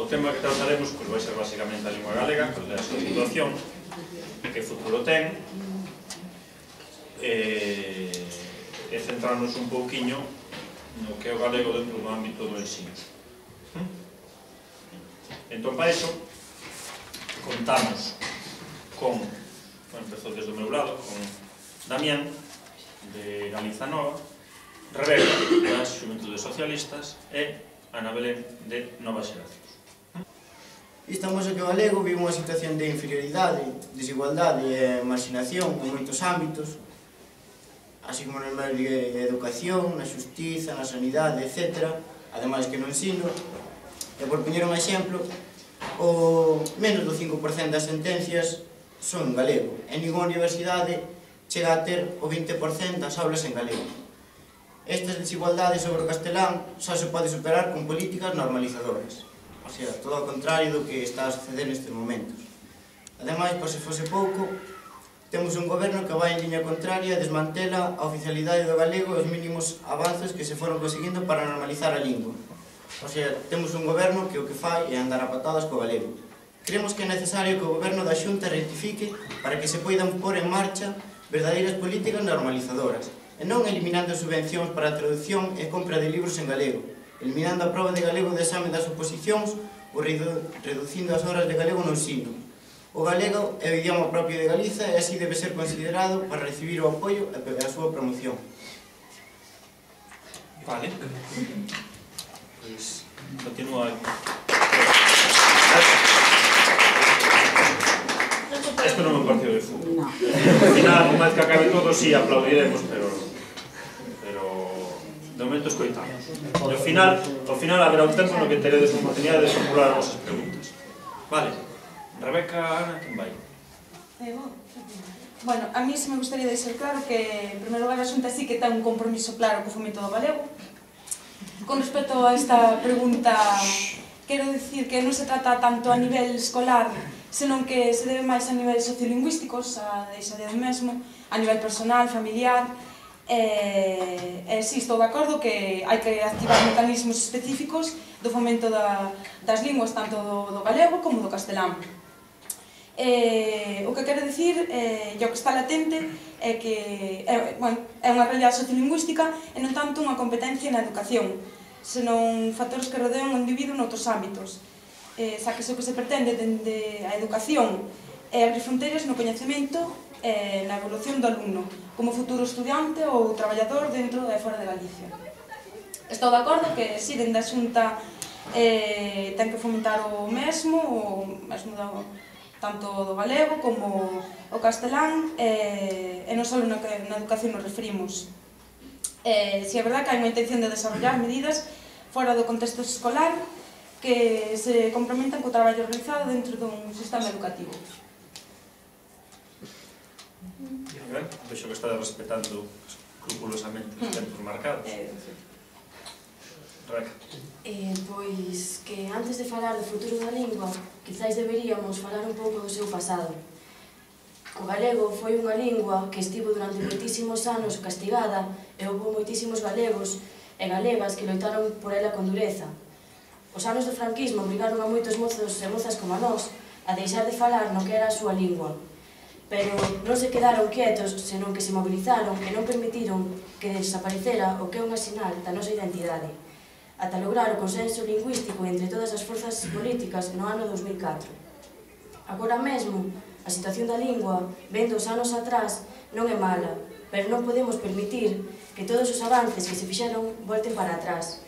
O tema que trataremos vai ser basicamente a lingua galega, cal é a súa situación, que futuro ten, e centrarnos un pouquiño no que é o galego dentro do ámbito do ensino. Entón, para iso, contamos con, empezou desde o meu lado, con Damián, de Galiza Nova, Rebeca, das Xuventudes Socialistas, e Ana Belén, de Novas Xeracións. Estamos aquí o galego vive unha situación de inferioridade, desigualdade e marxinación en moitos ámbitos, así como na educación, na xustiza, na sanidade, etc. Ademais que no ensino. E por poñer un exemplo, o menos do 5% das sentencias son en galego. En ninguna universidade chega a ter o 20% das aulas en galego. Estas desigualdades sobre o castelán só se pode superar con políticas normalizadoras. O sea, todo ao contrario do que está a suceder nestes momentos. Ademais, por se fose pouco, temos un goberno que vai en liña contraria e desmantela a oficialidade do galego e os mínimos avances que se foron conseguindo para normalizar a lingua. O sea, temos un goberno que o que fai é andar a patadas co galego. Creemos que é necesario que o goberno da Xunta rectifique para que se poidan pôr en marcha verdadeiras políticas normalizadoras, e non eliminando subvencións para a traducción e compra de libros en galego, eliminando a proba de galego de exame das oposicións ou reducindo as horas de galego no ensino. O galego é o idioma propio de Galiza e así debe ser considerado para recibir o apoio e a súa promoción. Vale. Pois, continúa. Isto non é un partido de fútbol. Ao final, unha vez que acabe todo, si aplaudiremos, pero de momento escoitamos. Ao final haberá un tempo no que teredes a oportunidade de formular as vosas preguntas. Vale. Rebeca, Ana, quen vai? Bueno, a mí se me gustaría deixar claro que, en primeiro lugar, a Xunta sí que ten un compromiso claro co fomento do galego. Con respecto a esta pregunta, quero dicir que non se trata tanto a nivel escolar, senón que se debe máis a niveles sociolingüísticos, a deixade do mesmo, a nivel personal, familiar. Si, estou de acordo que hai que activar mecanismos específicos do fomento das linguas, tanto do galego como do castelán. O que quero dicir, e o que está latente, é que é unha realidade sociolingüística e non tanto unha competencia na educación, senón factores que rodean o individuo noutros ámbitos. Xa que o que se pretende dende a educación é abrir fronteiras no coñecemento e na evolución do alumno, como futuro estudiante ou traballador dentro e fora de Galicia. Estou de acordo que, si, dende a Xunta ten que fomentar o mesmo tanto do galego como o castelán, e non só na educación nos referimos. Si é verdad que hai unha intención de desarrollar medidas fora do contexto escolar que se comprometan co traballo realizado dentro dun sistema educativo. Vexo que está respetando escrupulosamente os tempos marcados. Rebeca. Pois que antes de falar do futuro da lingua, quizáis deberíamos falar un pouco do seu pasado. O galego foi unha lingua que estivo durante moitísimos anos castigada e houve moitísimos galegos e galegas que loitaron por ela con dureza. Os anos do franquismo obrigaron a moitos mozos e mozas como a nós a deixar de falar no que era a súa lingua. Pero non se quedaron quietos, senón que se mobilizaron e non permitiron que desaparecera o que é unha sinal da nosa identidade, ata lograr o consenso lingüístico entre todas as forzas políticas no ano 2004. Agora mesmo, a situación da lingua, vendo os anos atrás, non é mala, pero non podemos permitir que todos os avances que se fixeron volten para atrás.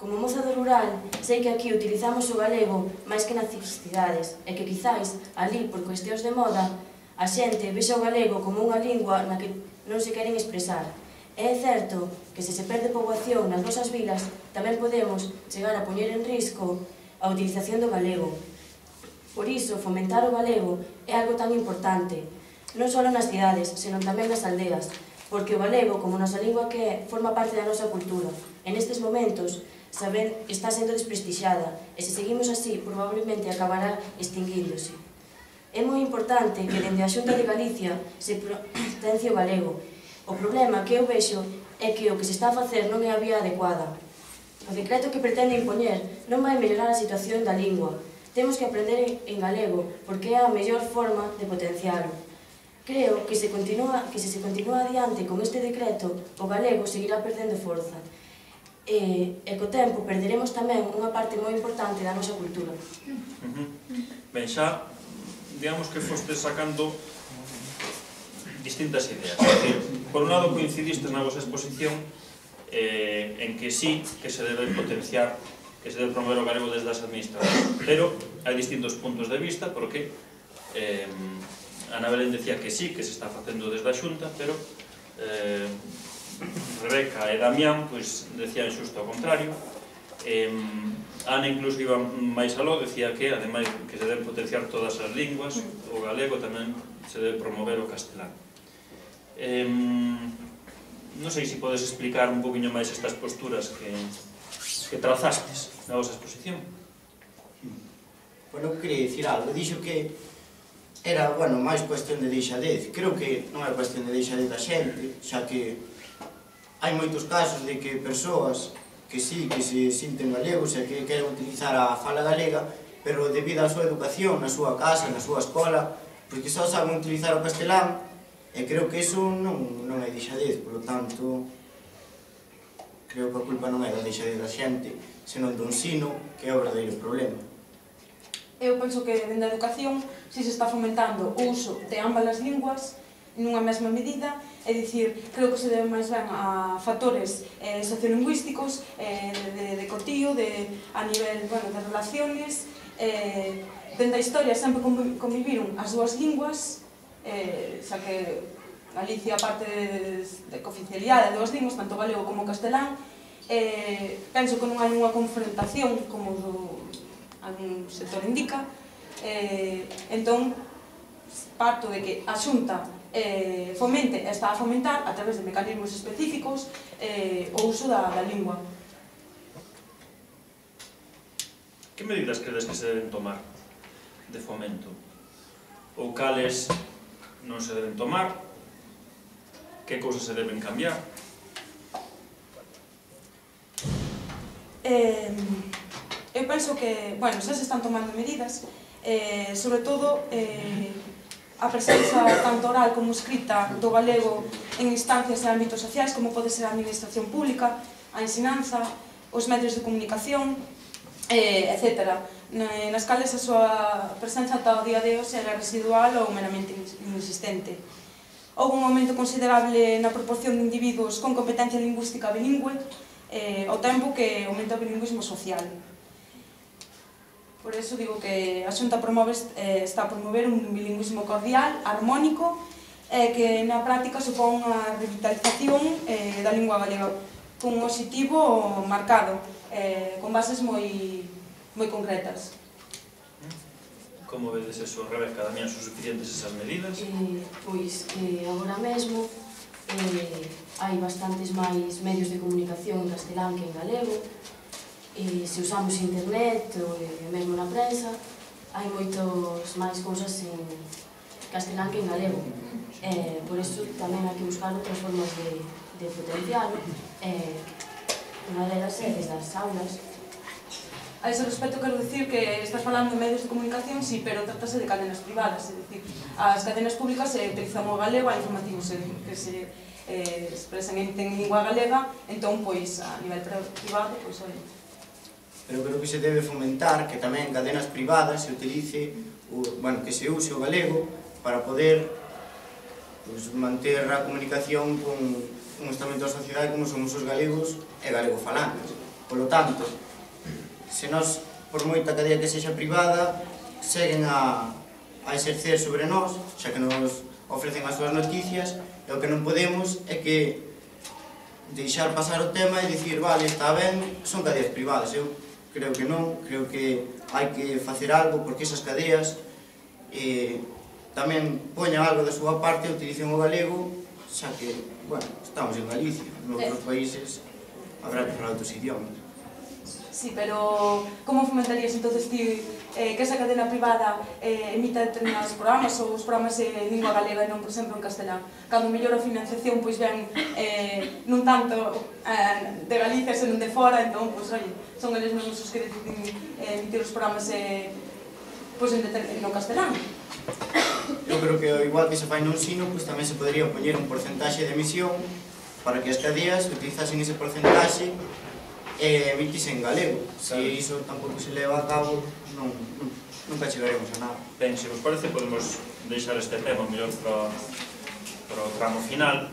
Como moza do rural, sei que aquí utilizamos o galego máis que nas cidades, e que quizáis, ali, por cuestións de moda, a xente vexa o galego como unha lingua na que non se queren expresar. É certo que se se perde poboación nas nosas vilas, tamén podemos chegar a poñer en risco a utilización do galego. Por iso, fomentar o galego é algo tan importante, non só nas cidades, senón tamén nas aldeas, porque o galego, como nosa lingua que é, forma parte da nosa cultura. En estes momentos, está sendo desprestixiada, e se seguimos así, probablemente acabará extinguíndose. É moi importante que dende a Xunta de Galicia se potencie o galego. O problema que eu vexo é que o que se está a facer non é a vía adecuada. O decreto que pretende impoñer non vai mellorar a situación da lingua. Temos que aprender en galego, porque é a mellor forma de potencialo. Creo que se se continúa adiante con este decreto, o galego seguirá perdendo forza. E co tempo perderemos tamén unha parte moi importante da nosa cultura. Ben, xa, digamos que foste sacando distintas ideas. É dicir, por un lado coincidistes na vosa exposición en que sí que se debe potenciar, que se debe promover o galego desde as administracións, pero hai distintos puntos de vista, porque Ana Belén decía que sí, que se está facendo desde a Xunta, pero Rebeca e Damián decían xusto ao contrario. Ana incluso iba máis aló, decía que, ademais, que se deben potenciar todas as linguas, o galego tamén se debe promover o castelán. Non sei se podes explicar un poquinho máis estas posturas que trazastes na vosa exposición. Bueno, quería dicir algo. Dixo que era, bueno, máis cuestión de deixadez. Creo que non é cuestión de deixadez da xente, xa que hai moitos casos de que persoas que sí, que se sinten galegos e que queren utilizar a fala galega, pero debido á súa educación, na súa casa, na súa escola, pois que só saben utilizar o castelán, e creo que iso non é deixadez, polo tanto, creo que a culpa non é da deixadez da xente, senón do ensino, que é o verdadeiro problema. Eu penso que dende a educación si se está fomentando o uso de ambas as linguas nunha mesma medida, é dicir, creo que se debe máis ben a factores sociolingüísticos, de cotío, a nivel, bueno, de relaciones. Dende a historia sempre conviviron as dúas linguas, xa que Galicia parte de cooficialidade de dúas linguas, tanto galego como castelán. Penso que non hai unha confrontación como algún sector indica. Entón, parto de que a Xunta fomente e está a fomentar a través de mecanismos específicos o uso da lingua. Que medidas credes que se deben tomar de fomento? Ou cales non se deben tomar? Que cousas se deben cambiar? Eu penso que, bueno, xa se están tomando medidas, sobre todo a presenza tanto oral como escrita do galego en instancias e ámbitos sociais, como pode ser a administración pública, a ensinanza, os medios de comunicación, etc. Nas cales a súa presenza ata o día de hoxe era residual ou meramente inexistente. Houve un aumento considerable na proporción de individuos con competencia lingüística bilingüe, ao tempo que aumenta o bilingüismo social. Por eso digo que a Xunta está a promover un bilingüismo cordial, armónico, que na práctica supón a revitalización da lingua galega, cun objetivo marcado, con bases moi concretas. Como vedes eso, Rebeca, Damián, son suficientes esas medidas? Pois agora mesmo hai bastantes máis medios de comunicación en castelán que en galego. Se usamos internet e mesmo na prensa, hai moitos máis cousas en castelán que en galego. Por iso tamén hai que buscar outras formas de potencialo. Unha delas é desde as aulas. A ese respecto quero dicir que estás falando de medios de comunicación, sí, pero trátase de cadenas privadas, é dicir, as cadenas públicas utilizan o galego, hai informativos que se expresan en lingua galega, entón, pois, a nivel privado, pois, oi. Pero creo que se debe fomentar que tamén en cadenas privadas se utilice, bueno, que se use o galego para poder manter a comunicación con un estamento da sociedade como somos os galegos e galego-falantes. Por lo tanto, se nós, por moita cadea que sexa privada, seguen a exercer sobre nós, xa que nos ofrecen as súas noticias, e o que non podemos é que deixar pasar o tema e dicir, vale, está ben, son cadeas privadas. Eu creo que non, creo que hai que facer algo porque esas cadeas tamén poñan algo da súa parte e utilicen o galego, xa que, bueno, estamos en Galicia, en outros países habrá que falar outros idiomas. Sí, pero como fomentarías entonces ti que esa cadena privada emita determinados programas ou os programas en lingua galega e non, por exemplo, en castelán. Cando mellor a financiación pois ven non tanto de Galicia, senón de fora, entón, pois, oi, son eles mesmos os que deciden emitir os programas pois, no castelán. Eu creo que igual que se fai no ensino, pois tamén se podría poñer un porcentaxe de emisión para que as cadías utilizasen ese porcentaxe e emitisen en galego. Se iso tampouco se leva a cabo, nunca chegaremos a nada. Ben, se vos parece, podemos deixar este tema mellor para o tramo final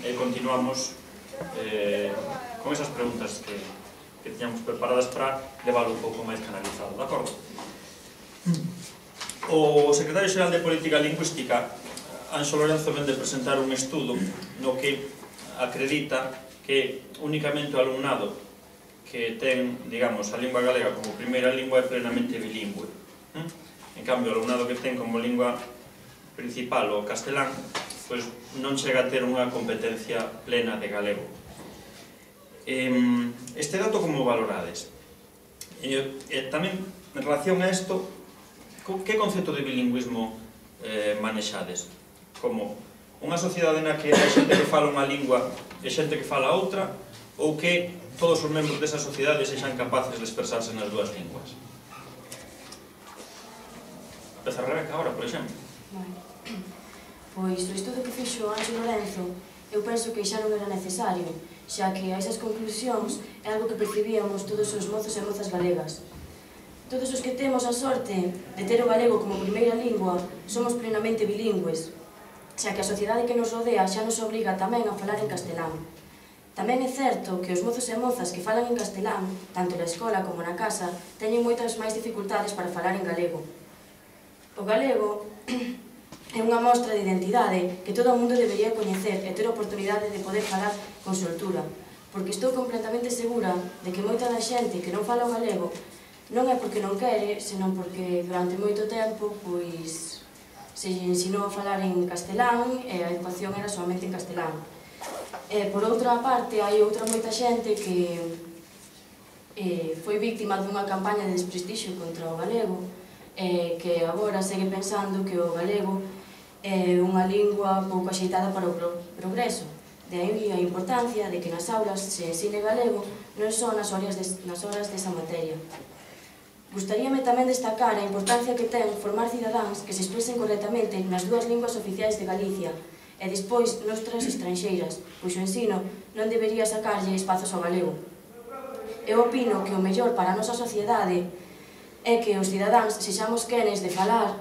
e continuamos con esas preguntas que tiñamos preparadas para levarlo un pouco máis canalizado, de acordo? O secretario xeral de Política Lingüística, Anxo Lorenzo, vén de presentar un estudo no que acredita que únicamente o alumnado que ten, digamos, a lingua galega como primeira lingua é plenamente bilingüe. En cambio, o alumnado que ten como lingua principal o castelán, pois non chega a ter unha competencia plena de galego. Este dato como valorades? Tamén, en relación a isto, que concepto de bilingüismo manexades? Como unha sociedade na que hai xente que fala unha lingua e xente que fala outra, ou que todos os membros desa sociedade sexan capaces de expresarse nas dúas linguas? Empeza a Rebeca agora, por exemplo. Pois o estudo que fixo Anxo Lorenzo, eu penso que xa non era necesario, xa que a esas conclusións é algo que percibíamos todos os mozos e mozas galegas. Todos os que temos a sorte de ter o galego como primeira lingua somos plenamente bilingües, xa que a sociedade que nos rodea xa nos obriga tamén a falar en castelán. Tamén é certo que os mozos e mozas que falan en castelán, tanto na escola como na casa, teñen moitas máis dificultades para falar en galego. O galego é unha mostra de identidade que todo o mundo debería coñecer e ter a oportunidade de poder falar con soltura, porque estou completamente segura de que moita da xente que non fala o galego non é porque non quere, senón porque durante moito tempo pois se ensinou a falar en castelán e a educación era solamente en castelán. Por outra parte, hai outra moita xente que foi víctima dunha campaña de desprestixio contra o galego e que agora segue pensando que o galego é unha lingua pouco axeitada para o progreso. De aí a importancia de que nas aulas se ensine galego non só nas horas desa materia. Gustaríame tamén destacar a importancia que ten formar cidadáns que se expresen correctamente nas dúas linguas oficiais de Galicia e despois noutras estranxeiras, pois o ensino non debería sacarlle espazos ao galego. Eu opino que o mellor para a nosa sociedade é que os cidadáns sexamos quenes de falar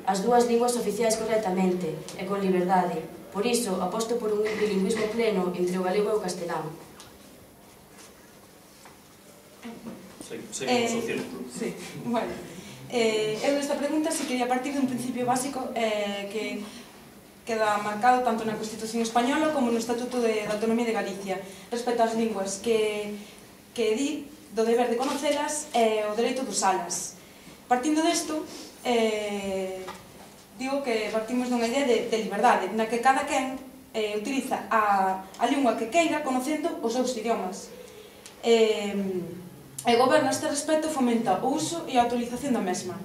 as dúas linguas oficiais correctamente e con liberdade. Por iso, aposto por un bilingüismo pleno entre o galego e o castelán. Seguimos o círculo. Sí, bueno. Eu nesta pregunta se quería partir dun principio básico que queda marcado tanto na Constitución Española como no Estatuto de Autonomía de Galicia respecto ás linguas que di do deber de conocelas e o dereito de usalas. Partindo desto, digo que partimos dunha idea de liberdade, na que cada quen utiliza a lingua que queira conocendo os seus idiomas. E o goberno a este respecto fomenta o uso e a utilización da mesma.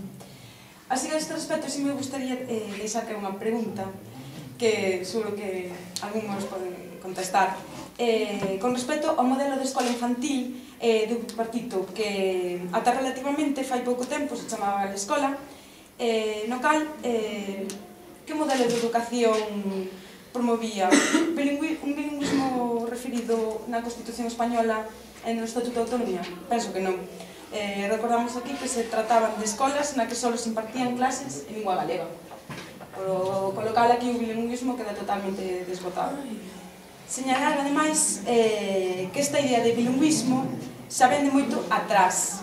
Así que a este respecto si me gustaría deixar que unha pregunta que seguro que algúns poden contestar. Con respecto ao modelo de escola infantil do partito que ata relativamente fai pouco tempo se chamaba a escola, no cal que modelo de educación promovía? Un bilingüismo referido na Constitución Española e no Estatuto de Autonomía? Penso que non. Recordamos aquí que se trataban de escolas na que só se impartían clases en lingua galega. Por colocar aquí o bilingüismo queda totalmente desbotado. Señalar, ademais, que esta idea de bilingüismo xa vende moito atrás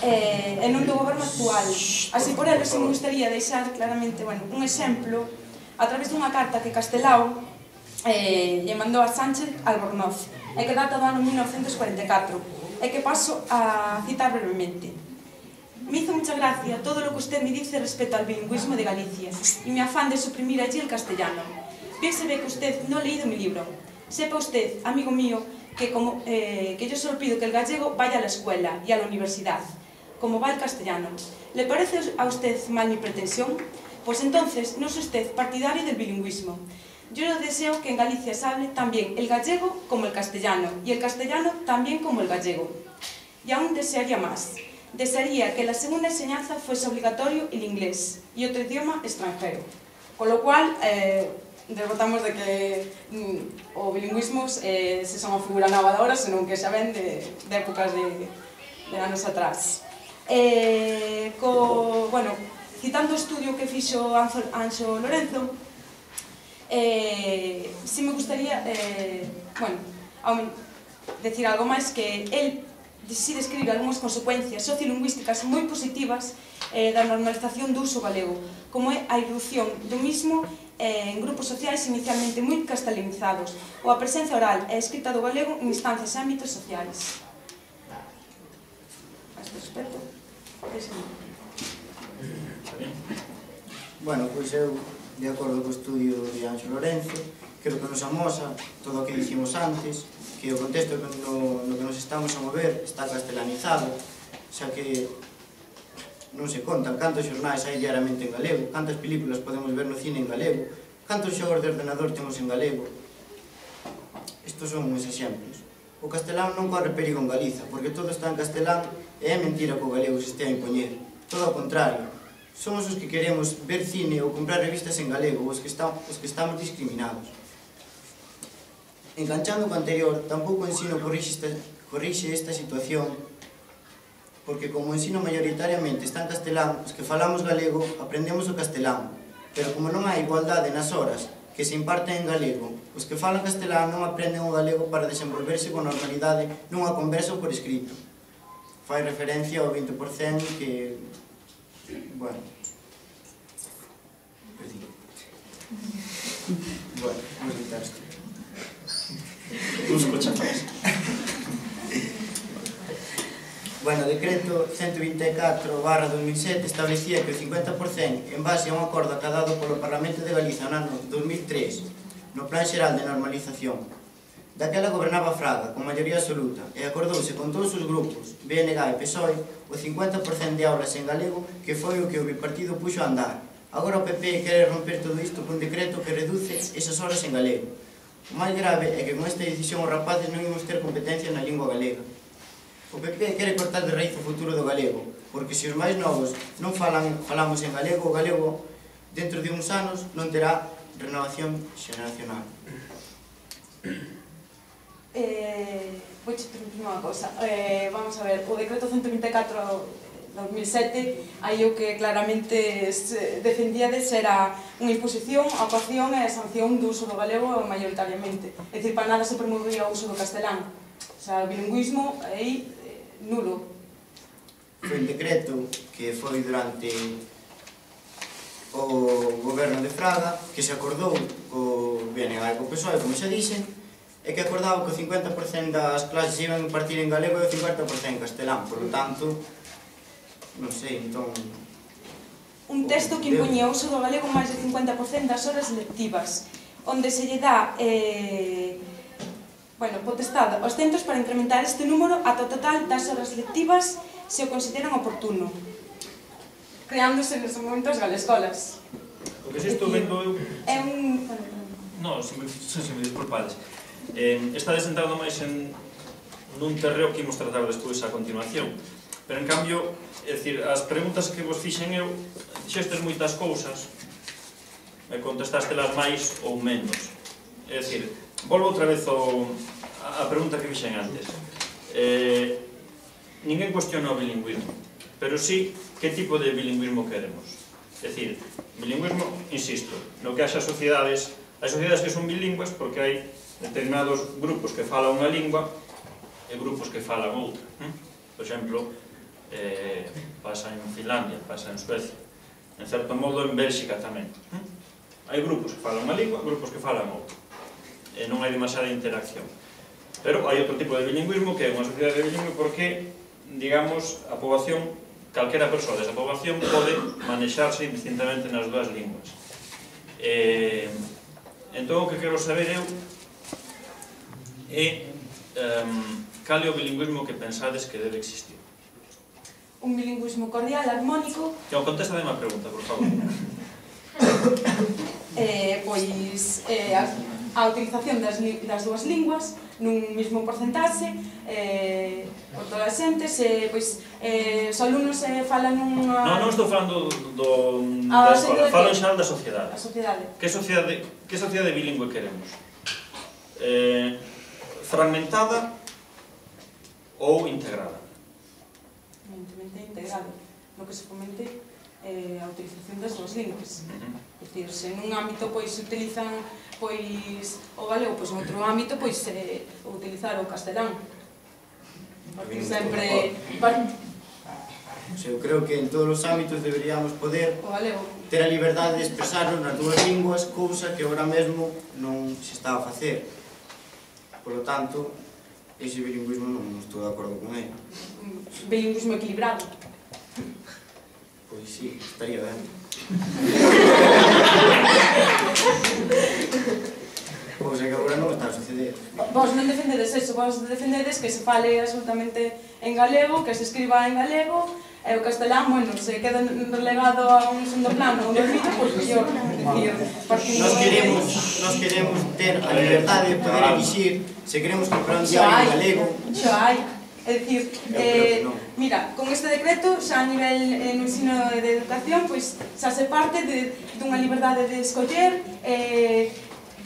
e non do goberno actual. Así por ello, se me gustaría deixar claramente un exemplo a través dunha carta que Castelao lle mandou a Sánchez Albornoz e que data do ano 1944 e que paso a citar brevemente. Me hizo mucha gracia todo lo que usted me dice respecto al bilingüismo de Galicia y mi afán de suprimir allí el castellano. Bien se ve que usted no ha leído mi libro. Sepa usted, amigo mío, que yo solo pido que el gallego vaya a la escuela y a la universidad. como va el castellano. ¿Le parece a usted mal mi pretensión? Pues entonces no es usted partidario del bilingüismo. Yo deseo que en Galicia se hable también el gallego como el castellano y el castellano también como el gallego. Y aún desearía más. Desearía que la segunda enseñanza fuese obligatorio el inglés y otro idioma extranjero. Con lo cual, derrotamos de que o bilingüismo se son unha figura nova de ahora, senón que xa ven de épocas de anos atrás. Citando o estudio que fixo Anxo Lorenzo, si me gustaría decir algo máis, que el si describe algunhas consecuencias sociolingüísticas moi positivas da normalización do uso galego, como é a irrupción do mismo en grupos sociais inicialmente moi castelanizados, ou a presencia oral e escrita do galego en instancias e ámbitos sociais. A este respecto, Bueno, pois eu, de acordo co estudio de Anxo Lorenzo, creo que nos amosa todo o que dicimos antes, que o contexto no que nos estamos a mover está castelanizado, xa que non se contan cantos xornais hai diariamente en galego, cantas películas podemos ver no cine en galego, cantos xogos de ordenador temos en galego. Estos son uns exemplos. O castelán non corre perigo en Galiza, porque todo está en castelán e é mentira que o galego se estea a impoñer. Todo ao contrario. Somos os que queremos ver cine ou comprar revistas en galego, os que estamos discriminados. Enganchando co anterior, tampouco o ensino corrixe esta situación, porque como o ensino maioritariamente está en castelán, os que falamos galego aprendemos o castelán, pero como non hai igualdade nas horas que se imparten en galego, os que falan castelán non aprenden o galego para desenvolverse con normalidade nunha conversa ou por escrito. Fai referencia ao 20% que... Bueno, vamos a quitar isto. Nos cochazos. Bueno, o decreto 124/2007 establecía que o 50% en base a un acordo acadado polo Parlamento de Galiza no ano 2003 no Plan Xeral de Normalización. Daquela gobernaba Fraga con maioría absoluta e acordouse con todos os grupos, BNG e PSOE, o 50% de aulas en galego, que foi o que o bipartido puxo a andar. Agora o PP quere romper todo isto cun decreto que reduce esas horas en galego. O máis grave é que con esta decisión os rapaces non imos ter competencia na lingua galega. O PP quere cortar de raíz o futuro do galego, porque se os máis novos non falamos en galego, o galego dentro de uns anos non terá renovación xeracional. Vou interrumpir unha cosa. Vamos a ver, o decreto 124/2007, aí o que claramente defendíades era unha imposición, a coacción e a sanción do uso do galego maioritariamente. É dicir, para nada se promovía o uso do castelán. O sea, o bilingüismo aí nulo. Foi un decreto que foi durante o goberno de Fraga, que se acordou co BNG e co PSOE, como xa dixen, e que acordaba que o 50% das clases iban a impartir en galego e o 50% en castelán. Por lo tanto, non sei, entón... Un texto que impoñía o uso do galego máis de 50% das horas lectivas, onde se lle dá potestade aos centros para incrementar este número ata o total das horas lectivas se o consideran oportuno, creándose nese momento as galescolas. O que se estou vendo eu... É un... Non, se me disculpades. Estades entrando máis nun terreo que imos tratar despois a continuación. Pero, en cambio, é dicir, as preguntas que vos fixen eu, dixestes moitas cousas, e contestastelas máis ou menos. É dicir, volvo outra vez a pregunta que fixen antes. Ninguén cuestiona o bilingüismo, pero sí que tipo de bilingüismo queremos. É dicir, bilingüismo, insisto, no que haxa sociedades, hai sociedades que son bilingües porque hai determinados grupos que falan unha lingua e grupos que falan outra. Por exemplo, pasa en Finlandia, pasa en Suecia, en certo modo en Bélxica tamén. Hai grupos que falan unha lingua, grupos que falan outra. E non hai demasiada interacción. Pero hai outro tipo de bilingüismo que é unha sociedade bilingüe porque, digamos, a poboación, calquera persoa desa poboación pode manexarse indistintamente nas dúas linguas. Entón, o que quero saber eu é cal é o bilingüismo que pensades que debe existir. un bilingüismo cordial, armónico. Que contesta a mesma pregunta, por favor. Pois a utilización das dúas linguas nun mesmo porcentaxe por toda a xente, pois os alumnos falan nunha... Non estou falando da escola, falo en xeral da sociedade. A sociedade. Que sociedade bilingüe queremos? Fragmentada ou integrada? Evidentemente integrado, no que se fomente a utilización das dúas linguas. É dicir, se nun ámbito pois se utilizan pois o galego, pois en outro ámbito pois utilizar o castelán. Porque sempre Eu creo que en todos os ámbitos deberíamos poder o galego. ter a liberdade de expresarnos nas dúas linguas, cousa que agora mesmo non se está a facer. Por lo tanto, ese bilingüismo non estou de acordo con ele. Bilingüismo equilibrado. Pois sí, estaría ben. Pois é que agora non está a suceder. Vos non defendedes eso, vos defendedes que se fale absolutamente en galego, que se escriba en galego, e o castelán, bueno, se queda relegado a un segundo plano ou dormido, pois mellor. Nos queremos ter a liberdade de poder exigir se queremos comprar un diario en galego. Xo hai. É dicir, mira, con este decreto, xa a nivel no ensino de educación, pois xa se parte dunha liberdade de escoller,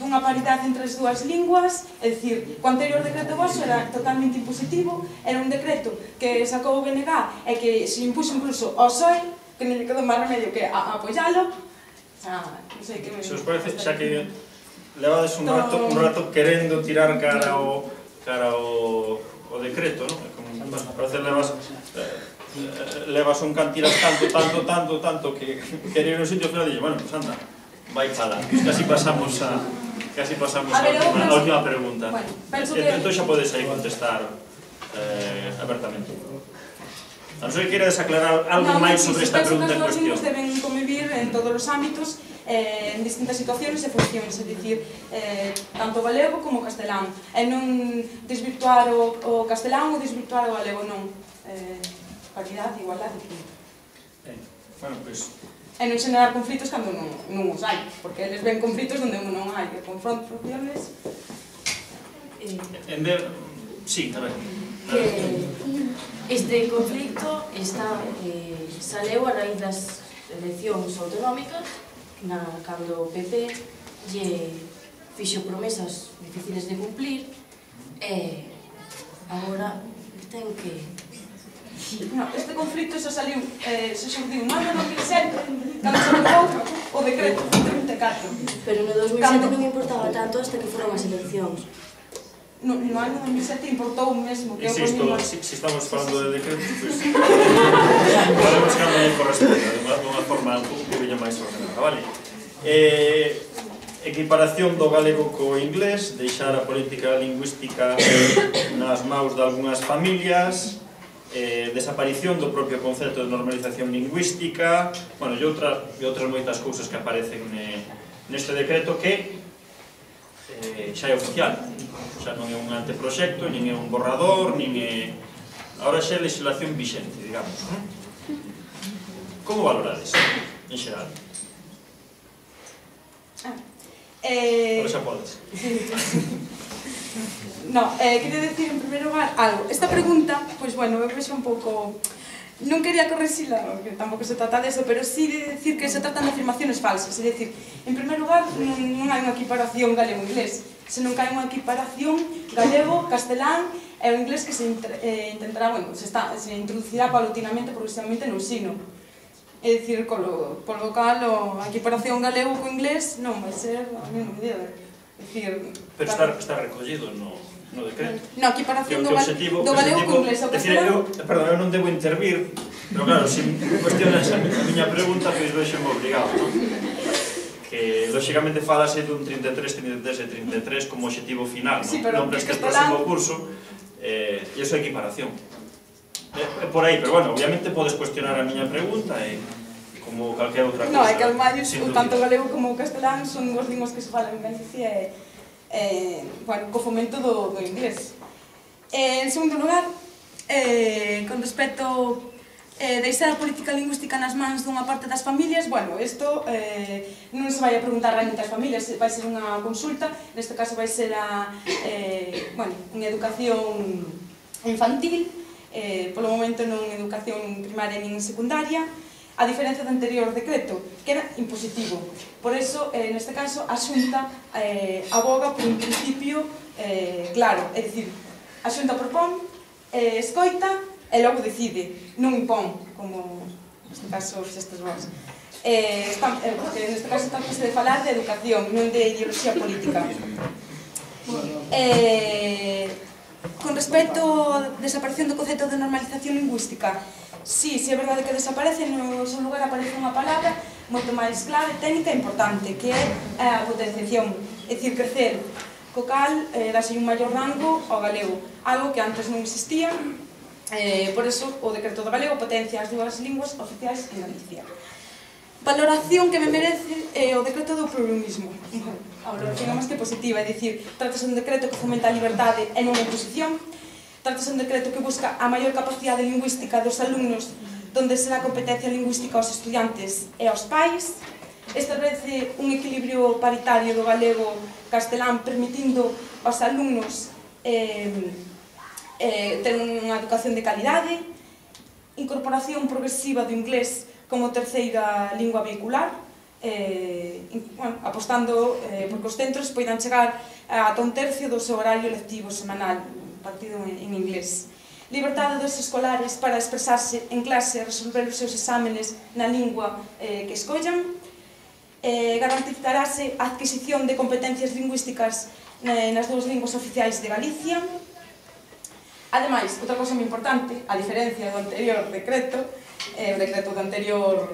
dunha paridade entre as dúas linguas, é dicir, o anterior decreto vosso era totalmente impositivo, era un decreto que sacou o BNG e que se impuso incluso ao PSOE, que non lle quedou máis remedio que apoialo. Non sei que... Se os parece, xa que levades un rato querendo tirar cara ao decreto, non? Parece levas un cantiras tanto que querer un sitio final e dille, bueno, pues anda, vai para, casi pasamos a última pregunta. Entón xa podes aí contestar abertamente. A non ser que queres aclarar algo máis sobre esta pregunta en cuestión. Os deben convivir en todos os ámbitos, en distintas situaciones e funcións, é dicir, tanto o galego como o castelán, e non desvirtuar o castelán ou desvirtuar o galego, non. Paridade, igualdade, punto. Bueno, pois... E non xenerar conflitos cando non os hai, porque eles ven conflitos onde non hai, e confrontaciones... Sí, a ver. Este conflicto saleu a raíz das eleccións autonómicas, cando o PP lle fixo promesas difíciles de cumplir, e agora ten que... Este conflicto se xordiu máis no 2007, cando se aprobou o decreto 134. Pero no 2007 non importaba tanto hasta que foron as eleccións. No ano 2007 importou mesmo que insisto, se estamos falando de decreto, pois podemos cando lle corresponde, dunha forma un pouquinho máis ordenada, vale? Equiparación do galego co inglés, deixar a política lingüística nas maus de algunhas familias, desaparición do propio concepto de normalización lingüística, bueno, e outras moitas cousas que aparecen neste decreto que xa é oficial, xa non é un anteproxecto, nin é un borrador, nin é... Ahora xa é legislación vixente, digamos. Como valorades, en xeral? Ahora xa podes. No, queria decir en primeiro lugar algo. Esta pregunta, pois bueno, eu vexo un pouco... Non quería correxila, que tampouco se trata deso, pero sí de decir que se tratan de afirmaciones falsas. É dicir, en primeiro lugar, non hai unha equiparación galego-inglés, senón que hai unha equiparación galego-castelán e o inglés que se intentará, bueno, se introducirá paulatinamente, progresivamente no ensino. É dicir, polo cal, a equiparación galego co inglés non vai ser a mesma medida. Pero está recollido no decreto. Na equiparación do galego co inglés ao castelán. Perdón, eu non debo intervir, pero claro, se cuestionas a miña pregunta, pois vexo-me obrigado, non? Que, lóxicamente, falase dun 33 e 33 como objetivo final, non para este próximo curso, e iso é equiparación. É por aí, pero bueno, obviamente podes cuestionar a miña pregunta e como calquera outra cosa. Non, é que ao máis, tanto o galego como o castelán son dúas linguas que se falan en Galicia bueno, co fomento do inglés. En segundo lugar, con respecto deixar a política lingüística nas mans dunha parte das familias, bueno, isto non se vai a preguntar realmente ás familias, vai ser unha consulta, neste caso vai ser unha educación infantil, polo momento non educación primaria nin secundaria, a diferencia do anterior decreto, que era impositivo. Por eso, neste caso, a Xunta aboga por un principio claro, é dicir, a Xunta propón, escoita e logo decide, non impón, como neste caso xestes vos. Porque neste caso estamos de falar de educación, non de ideoloxía política. Con respecto á desaparición do concepto de normalización lingüística, sí, é verdade que desaparece, no seu lugar aparece unha palabra moito máis clave, técnica e importante, que é a potenciación, é dicir, crecer, co cal dáse un maior rango ao galego, algo que antes non existía. Por eso, o decreto do galego potencia as dúas linguas oficiais en Galicia. Valoración que me merece o decreto do pluralismo. A valoración é máis que positiva, é dicir, trátase un decreto que fomenta a liberdade e non a imposición, trátase un decreto que busca a maior capacidade lingüística dos alumnos, donde será competencia lingüística aos estudiantes e aos pais, establece un equilibrio paritario do galego-castelán, permitindo aos alumnos ter unha educación de calidade, incorporación progresiva do inglés como terceira lingua vehicular, apostando por que os centros poidan chegar ata un tercio do seu horario lectivo semanal, partido en inglés. Liberdade dos escolares para expresarse en clase e resolver os seus exámenes na lingua que escollan. Garantizarase a adquisición de competencias lingüísticas nas dúas linguas oficiais de Galicia. Ademais, outra cosa moi importante, a diferencia do anterior decreto, o decreto do anterior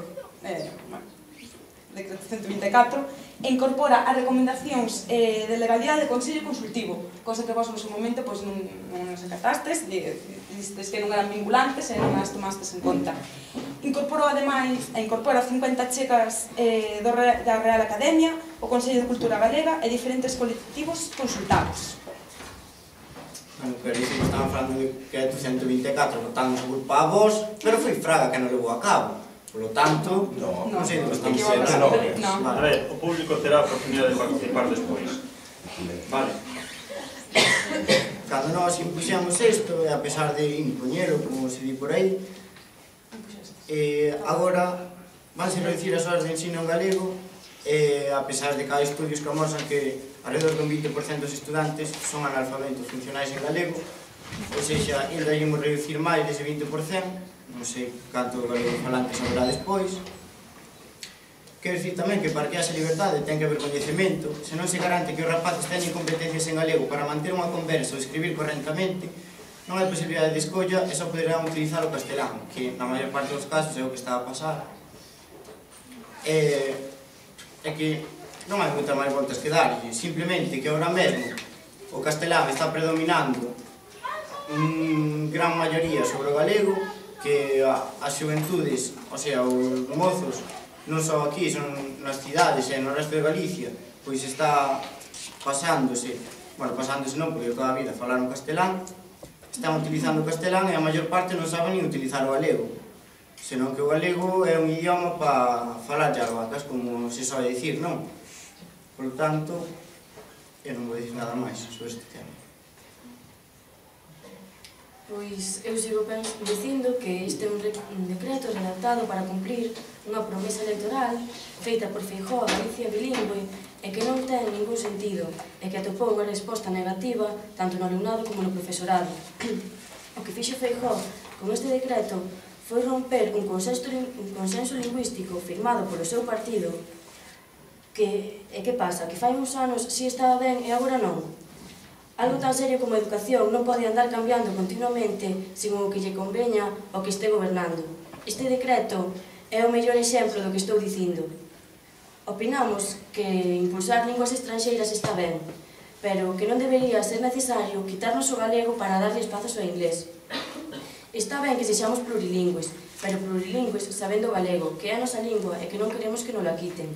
decreto 124, incorpora as recomendacións de legalidade do Consello Consultivo, cosa que vos no seu momento non nos acatastes, distes que non eran vinculantes e non as tomastes en conta. Incorpora 50 chegas da Real Academia, o Consello de Cultura Galega e diferentes colectivos consultados. Pero iso que estaban falando de que é 124, votamos o grupo a vos, pero foi Fraga que non levou a cabo. Por lo tanto, non sei do que estamos falando. A ver, o público terá a oportunidade de participar despois. Vale. Cando nós impuxemos isto, e a pesar de impuñero, como se di por aí, agora vanse reducir as horas de ensino en galego, a pesar de que hai estudios que amosan que alrededor dun 20% dos estudantes son analfabetos funcionais en galego, ou seja, ainda íamos reducir máis dese 20%, non sei canto galego falantes haberá despois. Quero dicir tamén que para que haxa liberdade ten que haber coñecemento, se non se garante que os rapaces teñen competencias en galego para manter unha conversa ou escribir correctamente, non hai posibilidade de escolla e só poderán utilizar o castelán, que na maior parte dos casos é o que está a pasar. É que non hai moitas máis voltas que darlle, simplemente que agora mesmo o castelán está predominando en gran maioría sobre o galego, que as xuventudes, o sea, os mozos, non só aquí, son nas cidades e no resto de Galicia, pois está pasándose non, porque toda a vida falaron castelán, están utilizando o castelán e a maior parte non saben nin utilizar o galego, senón que o galego é un idioma para falar vacas, como se soe dicir, non? Por lo tanto, eu non vou dicir nada máis sobre este tema. Pois eu sigo dicindo que este é un decreto redactado para cumplir unha promesa electoral feita por Feijóo a Galicia bilingüe e que non ten ningún sentido e que atopou unha resposta negativa tanto no alumnado como no profesorado. O que fixo Feijóo con este decreto foi romper un consenso lingüístico firmado polo seu partido que pasa? Que fai uns anos si estaba ben e agora non? Algo tan serio como a educación non pode andar cambiando continuamente sin o que lle conveña ao que este gobernando. Este decreto é o mellor exemplo do que estou dicindo. Opinamos que impulsar linguas estranxeiras está ben, pero que non debería ser necesario quitarnos o galego para darlle espazos ao inglés. Está ben que sexamos plurilingües, pero plurilingües sabendo o galego, que é a nosa lingua e que non queremos que nos la quiten.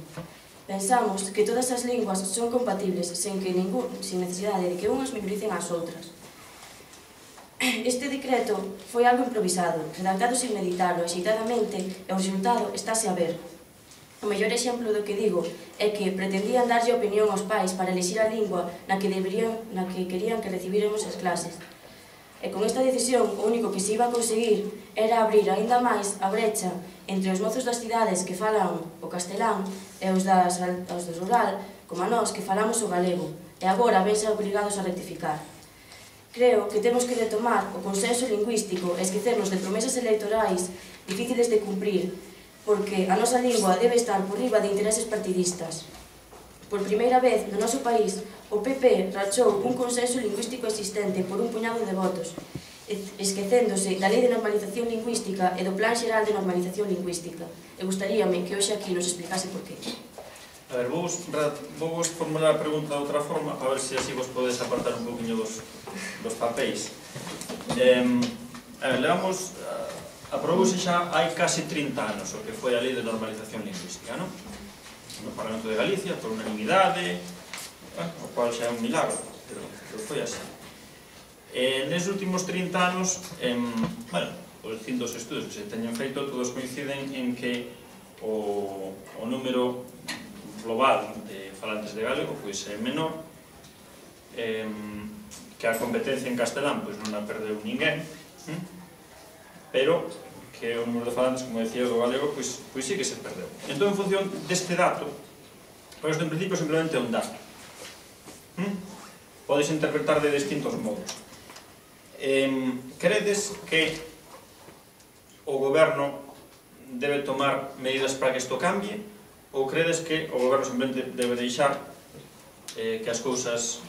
Pensamos que todas as linguas son compatibles sen necesidade de que unhas minoricen ás outras. Este decreto foi algo improvisado, redactado sin meditarlo, axeitadamente, e o resultado estáse a ver. O mellor exemplo do que digo é que pretendían darlle opinión aos pais para elixir a lingua na que querían que recibíramos as clases. E con esta decisión, o único que se iba a conseguir era abrir aínda máis a brecha entre os mozos das cidades que falan o castelán e os do rural, como a nós, que falamos o galego, e agora vense obrigados a rectificar. Creo que temos que retomar o consenso lingüístico e esquecernos de promesas electorais difíciles de cumprir, porque a nosa lingua debe estar por riba de intereses partidistas. Por primeira vez no noso país, o PP rachou un consenso lingüístico existente por un puñado de votos, esquecéndose da Lei de Normalización Lingüística e do Plan Xeral de Normalización Lingüística. E gustaríame que hoxe aquí nos explicase por qué. A ver, vos formular a pregunta de outra forma, a ver se así vos podes apartar un poquinho dos papéis. Aprobouse xa hai casi 30 anos o que foi a Lei de Normalización Lingüística, non? No Parlamento de Galicia, por unanimidade, o cual xa é un milagro, pero foi así. Nes últimos 30 anos, os distintos estudos que se teñen feito, todos coinciden en que o número global de falantes de galego é menor, que a competencia en castelán non a perdeu ninguén, pero que o número de falantes, como decía, do galego, pois sí que se perdeu. Entón, en función deste dato, pois isto en principio simplemente é un dato. Podes interpretar de distintos modos. Credes que o goberno debe tomar medidas para que isto cambie? Ou credes que o goberno simplemente debe deixar que as cousas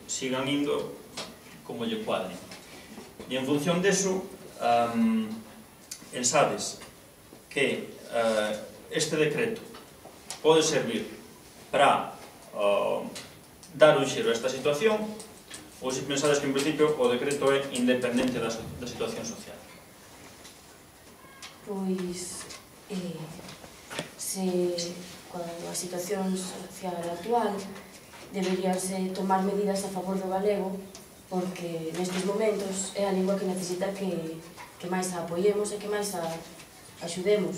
sigan indo como lle cuadren? E en función deso, pensades que este decreto pode servir para dar un xiro a esta situación, ou se pensades que en principio o decreto é independente da situación social? Pois, coa situación social actual, deberíanse tomar medidas a favor do galego, porque nestes momentos é a lingua que necesita que máis a apoiemos e que máis a axudemos,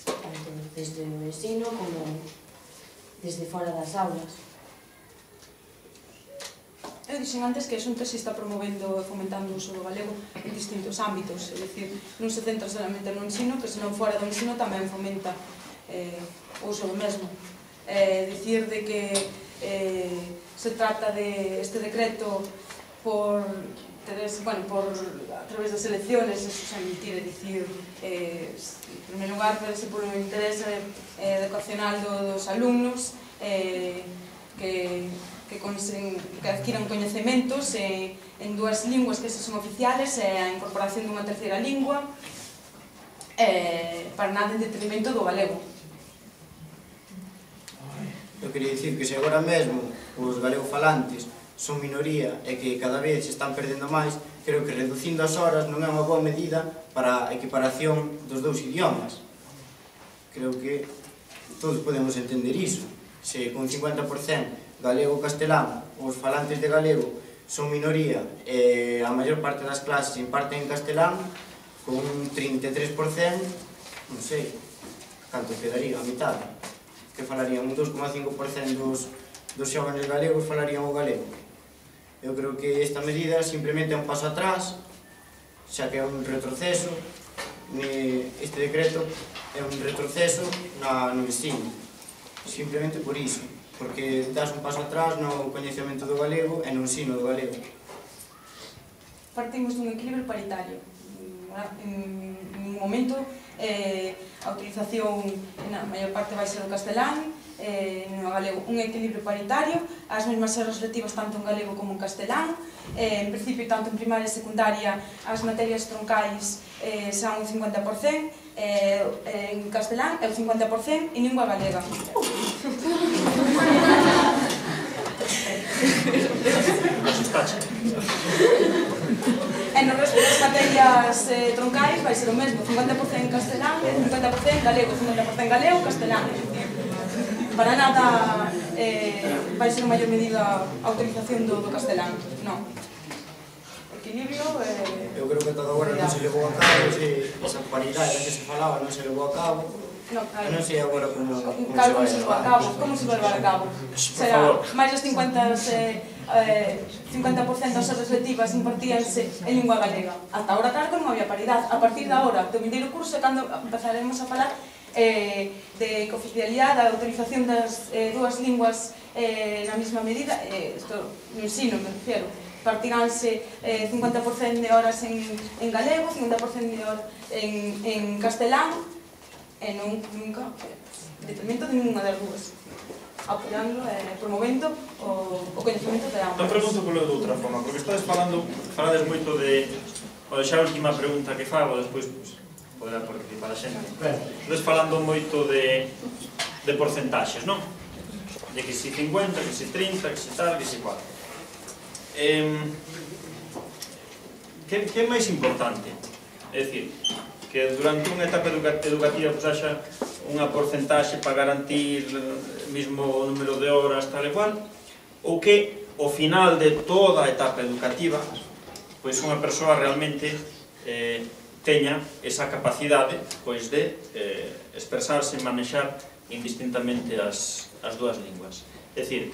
tanto desde o ensino como desde fora das aulas. Eu dixen antes que a Xunta se está promovendo e fomentando o uso do galego en distintos ámbitos, é dicir, non se centra solamente no ensino, que senón fora do ensino tamén fomenta o uso do mesmo. Dicir de que se trata de este decreto a través das elecciones, eso xa mentir, é dicir, en primeiro lugar, parece por un interés educacional dos alumnos, que adquiran coñecementos en dúas linguas que son oficiales e a incorporación dunha terceira lingua, para nada en detrimento do galego. Eu quería dicir que se agora mesmo os galegofalantes son minoría e que cada vez se están perdendo máis, creo que reducindo as horas non é unha boa medida para a equiparación dos dous idiomas. Creo que todos podemos entender iso. Se con 50% galego-castelán os falantes de galego son minoría e a maior parte das clases imparten en castelán, con un 33%, non sei, canto quedaría, a mitad, que falarían un 2,5% dos xóvenes galegos falarían o galego. Eu creo que esta medida simplemente é un paso atrás, xa que é un retroceso, este decreto é un retroceso no ensino, simplemente por iso, porque das un paso atrás no coñecemento do galego e no ensino do galego. Partimos dun equilibrio paritario. En un momento a utilización na maior parte vai ser o castelán, no galego un equilibrio paritario, as mesmas horas lectivas tanto en galego como en castelán, en principio tanto en primaria e secundaria as materias troncais son un 50%, en castelán é un 50% en lingua galega. E no resto das materias troncais vai ser o mesmo, 50% en castelán e 50% galego, 50% galego, castelán. Para nada vai ser a maior medida a utilización do castelán, non. equilibrio Eu creo que todo agora non se levou a cabo, esa paridade que se falaba non se levou a cabo. Non, claro. Non sei agora como se Claro, vai como se levar. leva a cabo, como se vai levar a cabo. Será máis das 50% das horas lectivas impartíanse en lingua galega. Ata agora, claro, que non había paridade. A partir de agora, do vindeiro curso, é cando empezaremos a falar de cooficialidade, da autorización das dúas linguas na mesma medida, isto no ensino, me refiero. Partiránse 50% de horas en galego, 50% de horas en castelán, e nunca detrimento de ninguna das dúas, apoiando e promovendo o coñecemento de ambas. Non pregunto polo de outra forma, porque falades moito de... Xa a última pregunta que fago, despois poderá participar a xente. Estades falando moito de porcentaxes, non? De que si 50, que si 30, que si tal, que si cual. Que é máis importante? É dicir, que durante unha etapa educativa haxa unha porcentaxe para garantir o mesmo número de horas, tal e cual, ou que ao final de toda a etapa educativa pois unha persoa realmente teña esa capacidade pois de expresarse e manexar indistintamente as dúas linguas. É dicir,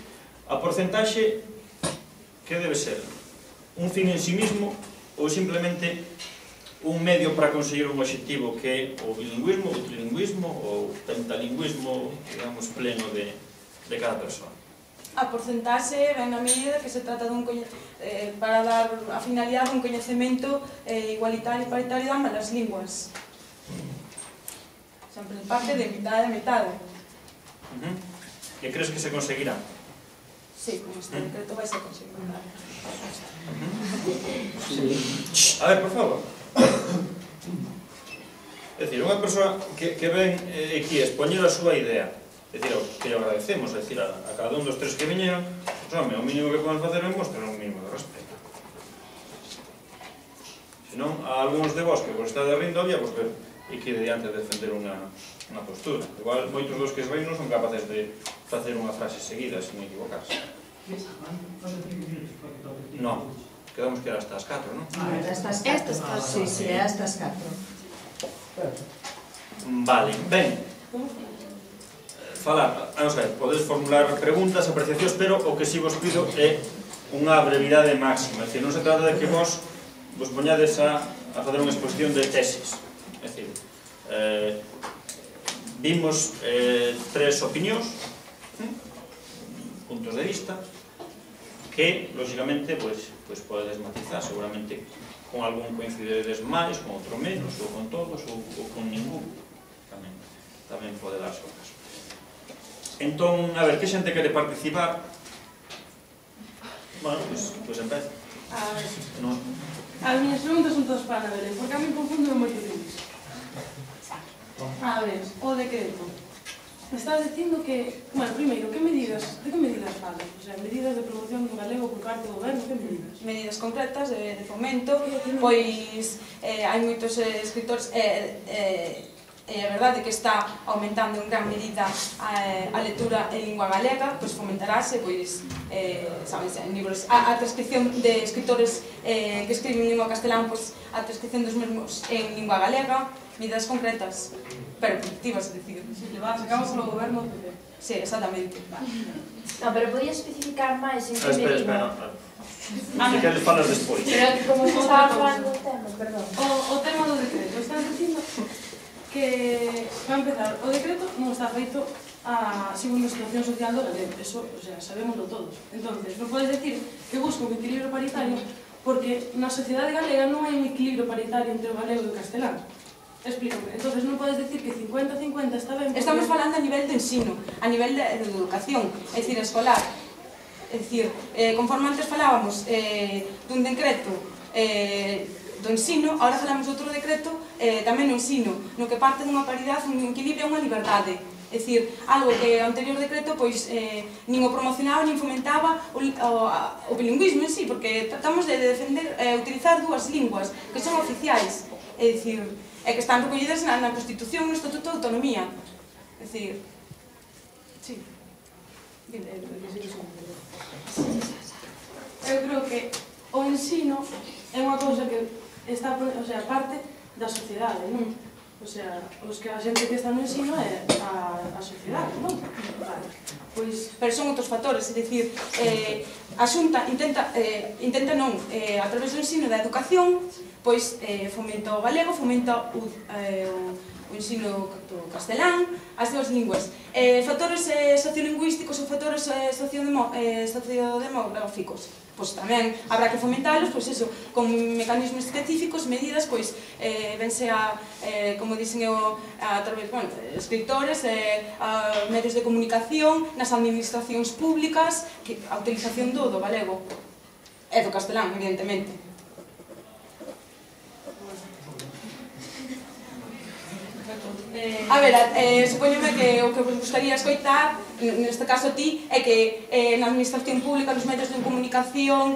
a porcentaxe que debe ser? Un fin en sí mismo ou simplemente un medio para conseguir un objetivo que é o bilingüismo, o trilingüismo ou pentalingüismo, digamos, pleno de cada persoa? A porcentaxe ven na medida que se trata para dar a finalidade un coñecemento igualitario e paritario de ambas as linguas. Sempre parte de metade a metade. E crees que se conseguirá? Sí, como este decreto vai ser conseguir. A ver, por favor. É dicir, unha persoa que ven aquí a expoñer a súa idea, é dicir, que agradecemos, é dicir, a cada un dos tres que viñeron, o mínimo que podemos facer é mostrar un mínimo de respeto. Senón, a algúns de vos que vos está rindo, había vos ver aquí de diante de defender unha postura. Igual, moitos dos que ven non son capaces de facer unha frase seguida, sin equivocarse. Non. Quedamos que era hasta as 4, non? Estas 4. Sí, hasta as 4. Vale, ben. Falar, vamos a ver, podes formular preguntas, apreciacións, pero o que si vos pido é unha brevidade máxima. É dicir, non se trata de que vos poñades a facer unha exposición de tesis. É dicir, vimos tres opinións, puntos de vista, que, lógicamente, pois podedes matizar, seguramente con algún coincidedes máis, con outro menos, ou con todos, ou con ningún. Tamén pode darse o caso. Entón, a ver, que xente quere participar? Bueno, pois empeza. As miñas preguntas son todas para Belén, porque a mí confundo moito de iso. A ver, o decreto. Me estás dicindo que, bueno, primeiro, de que medidas falan? O sea, medidas de promoción do galego por parte do goberno, que medidas? Medidas concretas de fomento, pois hai moitos escritores, é verdade que está aumentando en gran medida a lectura en lingua galega, pois fomentarase, pois, sabes, en libros, a transcripción de escritores que escriben en lingua castelán, pois, a transcripción dos mesmos en lingua galega, medidas concretas, pero efectivas, é dicir. Se levadas a cabo polo goberno do PP. Sí, exactamente. Non, pero podía especificar máis en que Espera, medida... Se queres falas despois. Pero como se estaba falando do tema, perdón. O tema do decreto, estás dicindo que, para empezar, o decreto non está feito segundo a situación social do galego, eso, o sea, sabémoslo todos. Entonces, non podes decir que busca un equilibrio paritario porque na sociedade galega non hai un equilibrio paritario entre o galego e o castelán. Explícame. Entonces non podes decir que 50-50 está ben porque... Estamos falando a nivel de ensino, a nivel de educación, é dicir, escolar. É dicir, conforme antes falábamos dun decreto do ensino, agora falamos de outro decreto tamén no ensino, no que parte dunha paridade, un equilibrio e unha liberdade. É dicir, algo que o anterior decreto pois nin o promocionaba nin fomentaba o bilingüismo en sí, porque tratamos de defender utilizar dúas linguas que son oficiais, é dicir, e que están recollidas na Constitución, no Estatuto de Autonomía. É dicir, sí. Eu creo que o ensino é unha cousa que está, o sea, parte da sociedade, non? O sea, os que a xente que está no ensino é a sociedade, non? Vale. Pois, pero son outros factores, é dicir, a Xunta intenta non, a través do ensino da educación, pois fomenta o galego, fomenta o ensino do castelán, as dúas linguas. Factores sociolingüísticos ou factores sociodemográficos, pois tamén habrá que fomentalos, pois eso, con mecanismos específicos, medidas, pois vense como dicen eu, a través, bueno, escritores, medios de comunicación, nas administracións públicas, a utilización do galego e do castelán, evidentemente. A ver, supoñome que o que vos gustaría escoitar, neste caso ti, é que na administración pública, nos medios de comunicación,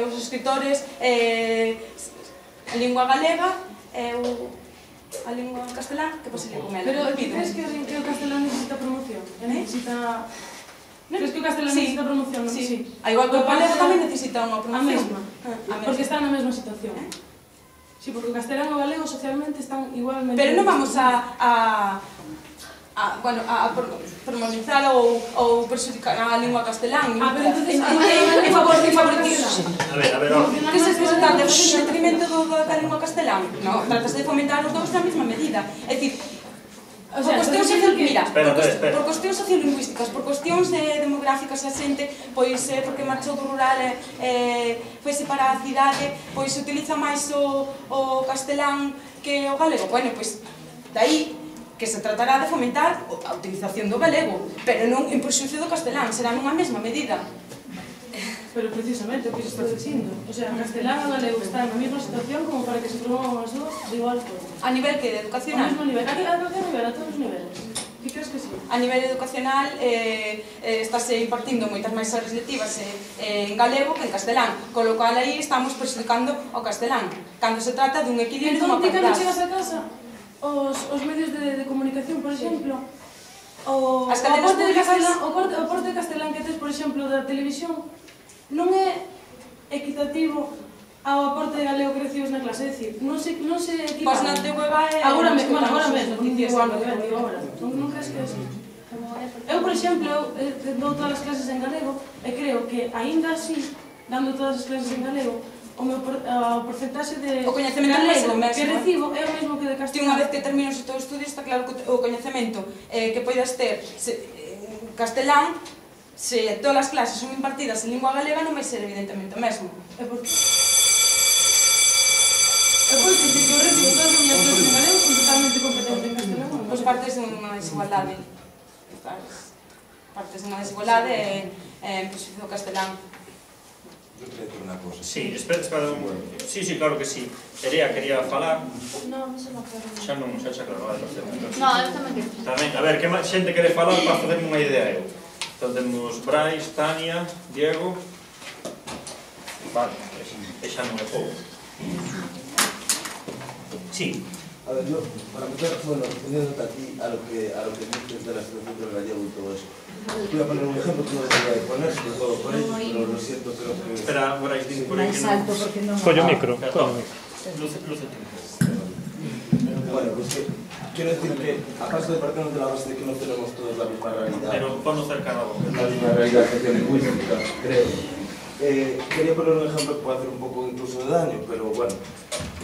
os escritores, a lingua galega e a lingua castelán, que pasaría con ela? pero ti crees que o castelán necesita promoción? Necesita... Crees que o castelán necesita promoción? Sí. A igual que o galego tamén necesita unha promoción. A mesma. Porque están na mesma situación. Sí, porque o castelán e o galego socialmente están igualmente... Pero non vamos a promocionar ou perxudicar a lingua castelán. Pero entonces... En favor de favoritismo. A ver, Que se trata de fazer detrimento da lingua castelán? Non, tratase de fomentar os dous na mesma medida. É dicir, por cuestións sociolingüísticas, por cuestións demográficas, a xente, pois porque marchou do rural e foise para a cidade, pois se utiliza máis o castelán que o galego. Bueno, pois, dai que se tratará de fomentar a utilización do galego, pero non en perxuízo do castelán, será nunha mesma medida. Pero precisamente o que se está dicindo, o sea, castelán e galego están na mesma situación como para que se promovan as dúas de igual forma. A nivel que educacional? A mesmo nivel, a todos os niveles. Que crees que sí? A nivel educacional estáse impartindo moitas máis horas lectivas en galego que en castelán, con lo cual aí estamos perxudicando o castelán, cando se trata dun equilibrio dunha paridade. Entón, ti cando paridade. chegas a casa, os medios de comunicación, por exemplo, o aporte de castelán que tes, por exemplo, da televisión, non é equitativo ao aporte galego que recibes na clase, é dicir, non se equipara. Pois na antigüedade... Agora mesmo, non crees que é así? Eu, por exemplo, dou todas as clases en galego e creo que, aínda así, dando todas as clases en galego, o porcentaxe de galego que recibo é o mesmo que de castelán. Ti unha vez que terminas o teu estudio, está claro que o coñecemento que poidas ter castelán, se todas as clases son impartidas en lingua galega, non vai ser evidentemente o mesmo. É porque eu recibo todas as miñas clases en galego, son totalmente competente en castelán. Pois partes dunha desigualdade. Partes dunha desigualdade en perxuízo do castelán. Eu quería decir unha cosa. Sí, espera un... Sí, claro que sí. Quería falar. Non, non se me aclarou. Xa non, xa claro, vale, perfecto. Non, eu tamén quero. Tamén, a ver, que máis xente quere falar para facerme unha idea eu. Entón temos Brais, Tania, Diego... Vale, e xa non é pouco. Sí. A ver, yo, para empezar, bueno, respondiéndote aquí a lo que dices de la situación del gallego y todo eso. Voy a poner un ejemplo que no debería de poner, sobre todo por ello, pero lo siento, creo que... Espera, Brais, dime por aí que non... Máis alto, porque non... Collo micro. Luce Bueno, pues que quiero decir que, aparte de partirnos de la base de que no tenemos todos la misma realidad, pero ponlo cerca da boca. la misma realidad sociolingüística, creo. Quería poner un ejemplo que puede hacer un poco incluso de daño, pero bueno.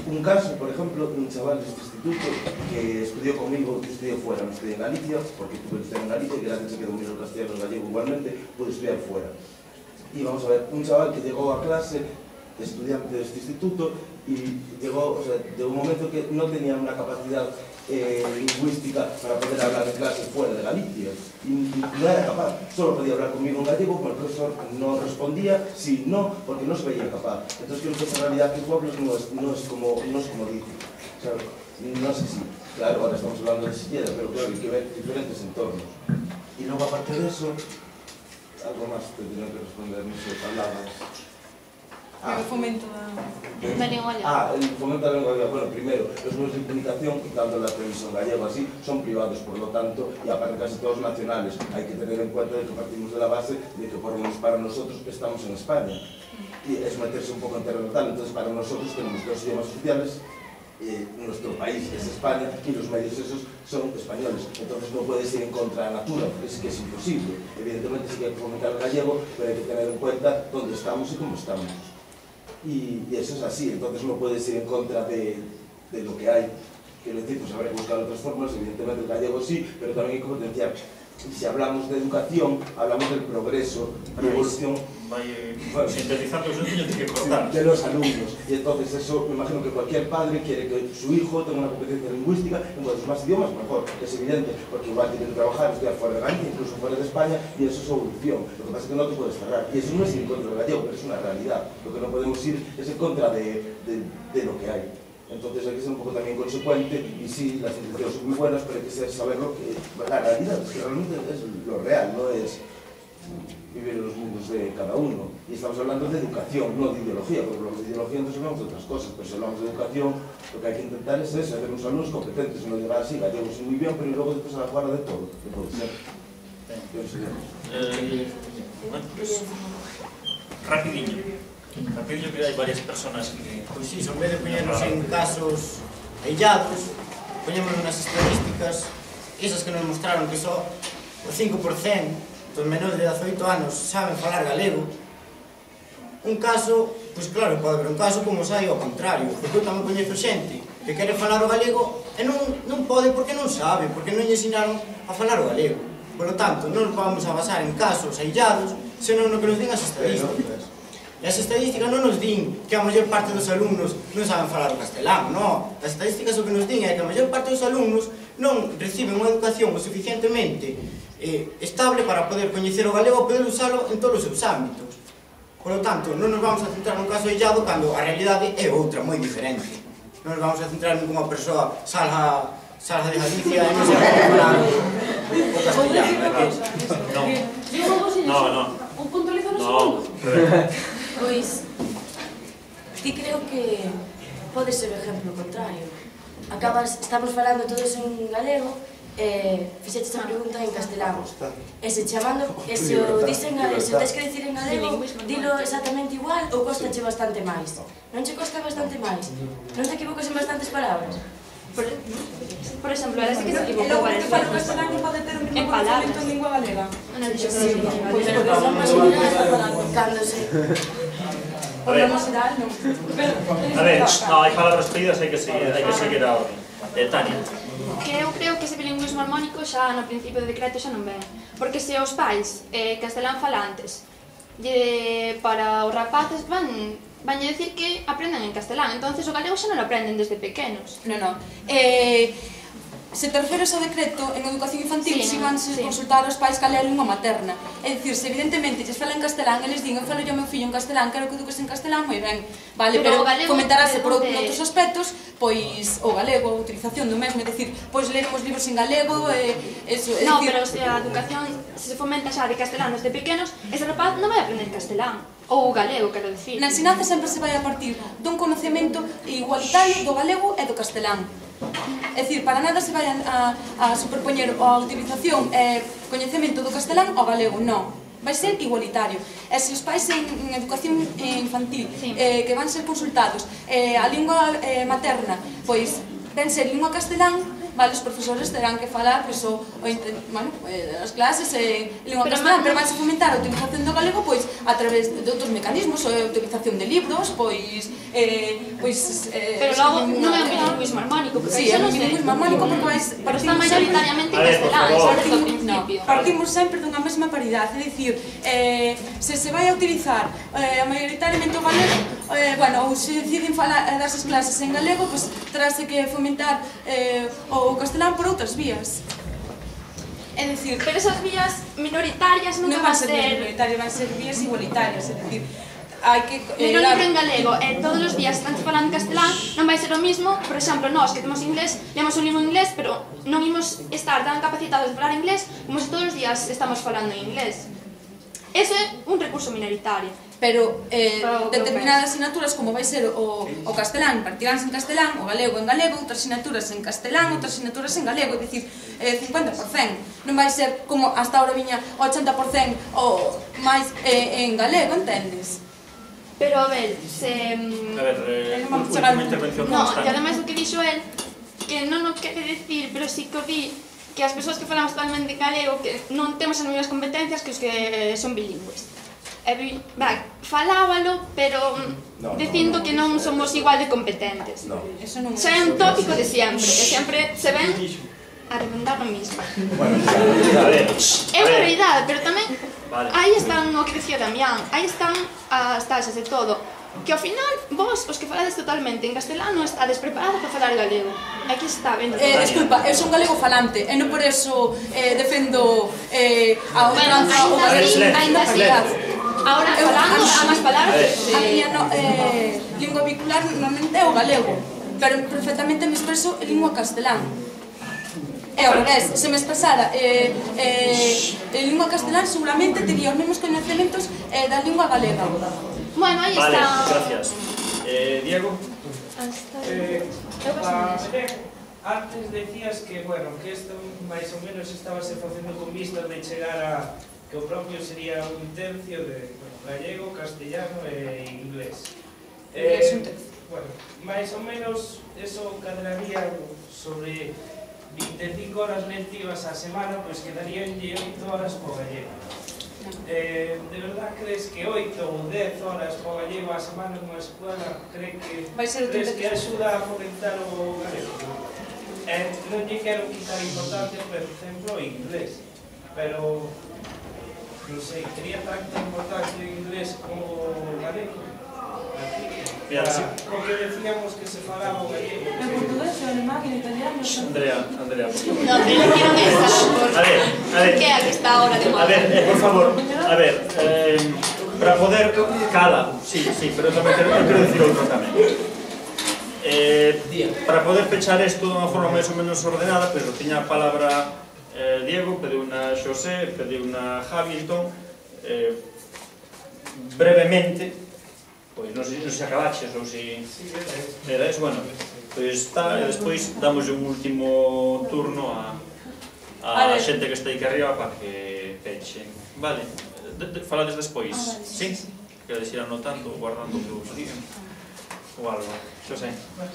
Un caso, por ejemplo, de un chaval de este instituto que estudió conmigo, que estudió fuera, no estudié en Galicia, porque tuve que estudiar en Galicia y gracias a que domino el castellano y el gallego igualmente, pude estudiar fuera. Y vamos a ver, un chaval que llegó a clase, estudiante de este instituto, y llegó, o sea, de un momento que no tenía una capacidad lingüística para poder hablar en clase fuera de Galicia, y no era capaz, solo podía hablar conmigo en gallego, pero el profesor no respondía, sí, no, porque no se veía capaz. Entonces creo que esa realidad que pueblos no es como dice. O sea, no sé si, claro, ahora estamos hablando de siquiera, pero claro, hay que ver diferentes entornos. Y luego aparte de eso, algo más que tenía que responder, no sé, palabras. o fomento da lingua galega. El fomento da lingua galega. Bueno, primero, los medios de comunicación, tanto la televisión gallega así, son privados, por lo tanto, y aparte casi todos nacionales. Hay que tener en cuenta de que partimos de la base de que por lo menos para nosotros estamos en España. Y es meterse un poco en terreno tal, entonces para nosotros tenemos dos idiomas oficiales, nuestro país es España y los medios esos son españoles, entonces no puedes ir en contra de la natura, porque es que es imposible. Evidentemente sí que hay que fomentar el gallego, pero hay que tener en cuenta dónde estamos y cómo estamos. Y eso es así, entonces no puedes ir en contra de lo que hay. Quiero decir, pues habrá que buscar otras formas, evidentemente el gallego sí, pero también hay que potenciar. Y si hablamos de educación, hablamos del progreso, de evolución, sintetizando eso, tiene que cortar. De los alumnos. Y entonces eso, me imagino que cualquier padre quiere que su hijo tenga una competencia lingüística en cuantos más idiomas, mejor. Es evidente, porque igual tiene que trabajar, estudiar fuera de Galicia, incluso fuera de España, y eso es evolución. Lo que pasa es que no te puedes cerrar. Y eso no es ir en contra del gallego, pero es una realidad. Lo que no podemos ir es en contra de lo que hay. Entonces hay que ser un poco también consecuente, y sí, las intenciones son muy buenas, pero hay que saber lo que la realidad, es que realmente es lo real, no es vivir en los mundos de cada uno. Y estamos hablando de educación, no de ideología, porque hablamos de ideología entonces hablamos de otras cosas, pero si hablamos de educación, lo que hay que intentar es eso, hacer unos alumnos competentes, no llegar así, gallegos sí muy bien, pero luego después a la jugada de todo, que puede ser. Bueno, pues, rapidinho, que hai varias personas que... Pois iso, en vez de poñernos en casos aillados, poñémonos nas estadísticas, esas que nos mostraron que só o 5% dos menores de 18 anos saben falar galego. Un caso, pois claro, pode haber un caso como sai ao contrario, porque eu tamén coñezo xente que quere falar o galego e non pode porque non sabe, porque non lle ensinaron a falar o galego. Por lo tanto, non nos vamos a basar en casos aillados, senón no que nos din as estadísticas. E as estadísticas non nos din que a maior parte dos alumnos non saben falar o castelán, non. As estadísticas o que nos din é que a maior parte dos alumnos non reciben unha educación o suficientemente estable para poder coñecer o galego e poder usalo en todos os seus ámbitos. Por lo tanto, non nos vamos a centrar nun caso illado cando a realidade é outra, moi diferente. Non nos vamos a centrar en que unha persoa salga de Galicia e non se vai falar o castellano. No. Un puntualizar o segundo. Pois, ti creo que pode ser o exemplo contrario. Estamos falando todos en galego, fixeches a pregunta en castelán. E se o dicen galego, se tens que dicir en galego, dilo exactamente igual ou costache bastante máis? Non che costa bastante máis? Non te equivocas en bastantes palabras? Por exemplo, ela sí que se equivocou varias veces. O castelán non pode ter o mesmo conocimiento en lingua galega. Pois de forma xeral, cando se... Por norma xeral, non. A ver, hai palabras pedidas, hai que seguir a orden. Tania. Que eu creo que ese bilingüismo armónico xa no principio do decreto xa non ven. Porque se os pais castelán falantes para os rapaces van a decir que aprendan en castelán, entonces o galego xa non lo aprenden desde pequenos. Non. Se te referes ao decreto, en educación infantil si van consultar aos pais cal é a lingua materna. É dicir, se evidentemente lles falan en castelán, eles din, eu falo yo ao meu fillo en castelán, quero que eduques en castelán, moi ben. Vale, pero comentarase por outros aspectos, pois o galego, a utilización do mesmo, é dicir, pois leremos libros en galego, eso, é dicir... Non, pero se a educación se fomenta xa de castelán desde pequenos, ese rapaz non vai aprender castelán. Ou galego, quero dicir. Na ensinanza sempre se vai a partir dun conocemento igualitario do galego e do castelán. É dicir, para nada se vai a superpoñer a utilización e coñecemento do castelán ao galego, non. Vai ser igualitario. E se os pais en educación infantil que van ser consultados a lingua materna, pois ven ser lingua castelán, vale, os profesores terán que falar as clases en lingua castelán, pero vai se fomentar a utilización do galego pois a través de outros mecanismos, a utilización de libros, pois pero logo non é un bilingüismo armónico, porque si, é un bilingüismo armónico porque está maioritariamente en castelán, xa desde o principio. Partimos sempre dunha mesma paridade, é dicir, se vai a utilizar maioritariamente o galego, ou se deciden darse as clases en galego, pois terase que fomentar o castelán por outras vías. É dicir, pero esas vías minoritarias non van a ser minoritarias, van a ser vías igualitarias, é dicir, ler un libro en galego e todos os días están falando en castelán non vai ser o mismo. Por exemplo, nós que temos inglés, lemos un libro en inglés, pero non imos estar tan capacitados de falar inglés como se todos os días estamos falando en inglés. Ese é un recurso minoritario. pero determinadas asignaturas, como vai ser o castelán, impartiránse en castelán, o galego en galego, outras asignaturas en castelán, outras asignaturas en galego, é dicir, 50%. Non vai ser como hasta ahora viña 80% ou máis en galego, entendes? Pero a ver, se... última intervención. No, e ademais o que dixo el, que non o quere decir, pero sí que o di, que as persoas que falamos totalmente galego, que non temos as mesmas competencias que os que son bilingües. Falábalo, pero dicindo que non somos igual de competentes. Xa é un tópico de sempre, e sempre se ven a redundar o mismo. É unha realidade, pero tamén aí están o que decía Damián, aí están as taxas de todo, que ao final vos, os que falades totalmente en castelano, estades preparados para falar galego. Aquí está, vendo. Desculpa, eu son galego falante, e non por eso defendo a ultranza ou a realidade. Ahora, falando ambas palabras, a miña lingua vehicular normalmente é o galego, pero perfectamente me expreso en lingua castelán. É ao revés, se me expresara en lingua castelán, seguramente tería os mesmos coñecementos da lingua galega. Bueno, aí está. Vale, gracias. Diego? Antes decías que, bueno, que isto máis ou menos estabase facendo con vistas de chegar a que o propio sería un tercio de gallego, castellano e inglés. Bueno, máis ou menos eso cadraría sobre 25 horas lectivas a semana, pois quedaríanlle 8 horas por gallego. De verdad crees que 8 ou 10 horas por gallego a semana nunha escola crees que axuda a fomentar o galego? Non lle quero quitar importancia, por exemplo, o inglés, pero non sei, quería tanta importancia o inglés como o galego. O que decíamos que se falaba o gallego. En portugués, en alemán, en italiano... Andrea, por favor. No, pero quiero esa, por que aquí está ahora de moda. A ver, por favor, a ver, para poder... Cala, sí, pero tamén quero decir outro tamén. Para poder pechar isto de unha forma máis ou menos ordenada, pero tiña a palabra Diego, pediu unha Xosé, pediu unha Javi, entón, brevemente, pois non sei se acabaches ou se... Era eso, bueno, pois está, e despois damos un último turno a xente que está aí que arriba para que peche. Vale, falades despois, sí? Quero dicir anotando, guardando o que vos digan. O algo, Xosé. A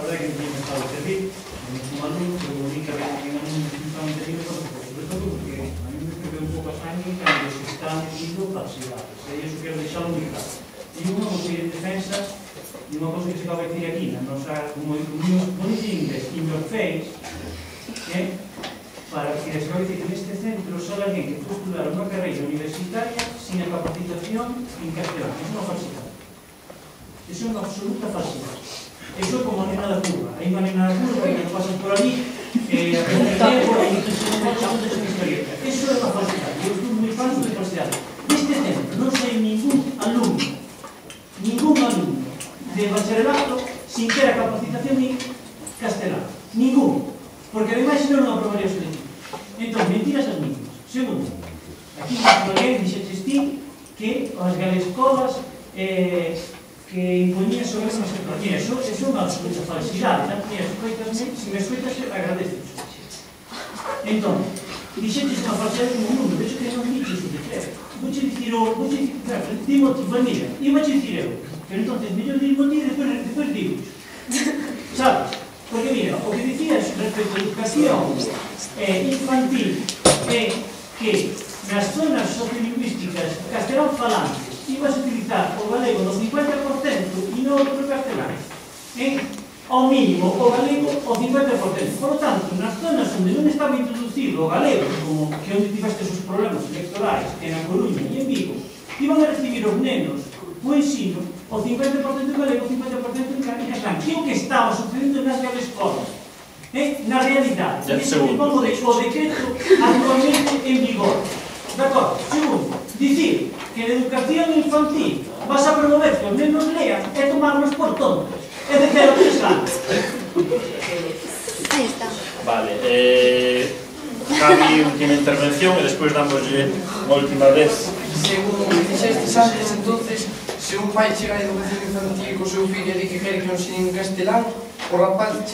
verdade que non me estaba a servir, como alumno, pero únicamente non me estaba a servir, sobre todo porque a mí me quedou un pouco extraño cando se están dicindo falsidades. E iso quero deixalo moi claro. E unha cousa de defensa, e unha cousa que se acaba de decir aquí, na nosa, como dice en inglés, in your face, para que se acaba de decir que neste centro só alguén que foi estudar unha carreira universitaria sin a capacitación en castelán. É unha falsidade. Eso é unha absoluta falsidade. Eso é como a nena da curva. Hai unha nena da curva que pasan por ali aprenden tempo e non se non se experiencia. Eso é unha falsidade. Eu estou moi falso de falsidade. Neste centro non sei ningún alumno de bacharelato sin ter a capacitación en castelán. Ningún. Porque ademais non aprobaría o selectivo. Entón, mentiras as mínimas. Segundo, aquí alguén dixeches ti que as galescolas que impoñían sobre as tecnologías. Eso é unha absoluta falsidade. Se me escoitas, agradeces. Entón, dixetes unha falsidade como mundo, vexo que non dices o que quero. Vouche dicir dimo ti, mira, imache dicir eu. Pero entón, mellor dimo ti e despois digo. Sabes? Porque mira, o que dicías respecto a educación infantil é que nas zonas sociolingüísticas castelán falantes ibas a utilizar o galego do 50% e non o propio castelán. Ao mínimo, o galego o 50%. Por lo tanto, nas zonas onde non estaba introducido o galego, como que onde tiveste os problemas electorais, en A Coruña e en Vigo, iban a recibir os nenos o ensino, o 50% en galego, o 50% en castelán. Que é o que estaba sucedendo nas galescolas. Na realidade. O decreto actualmente en vigor. De acordo? Segundo, dicir que a educación infantil vas a promover que os nenos lean e tomarnos por tontos. É de 0 a 3 anos. Aí está. Vale, Javi, última intervención e despois damos unha última vez según dixestes antes, entonces, se un pai chega a educación infantil co seu fillo e di que quere que nos ensinen castelán, o rapaz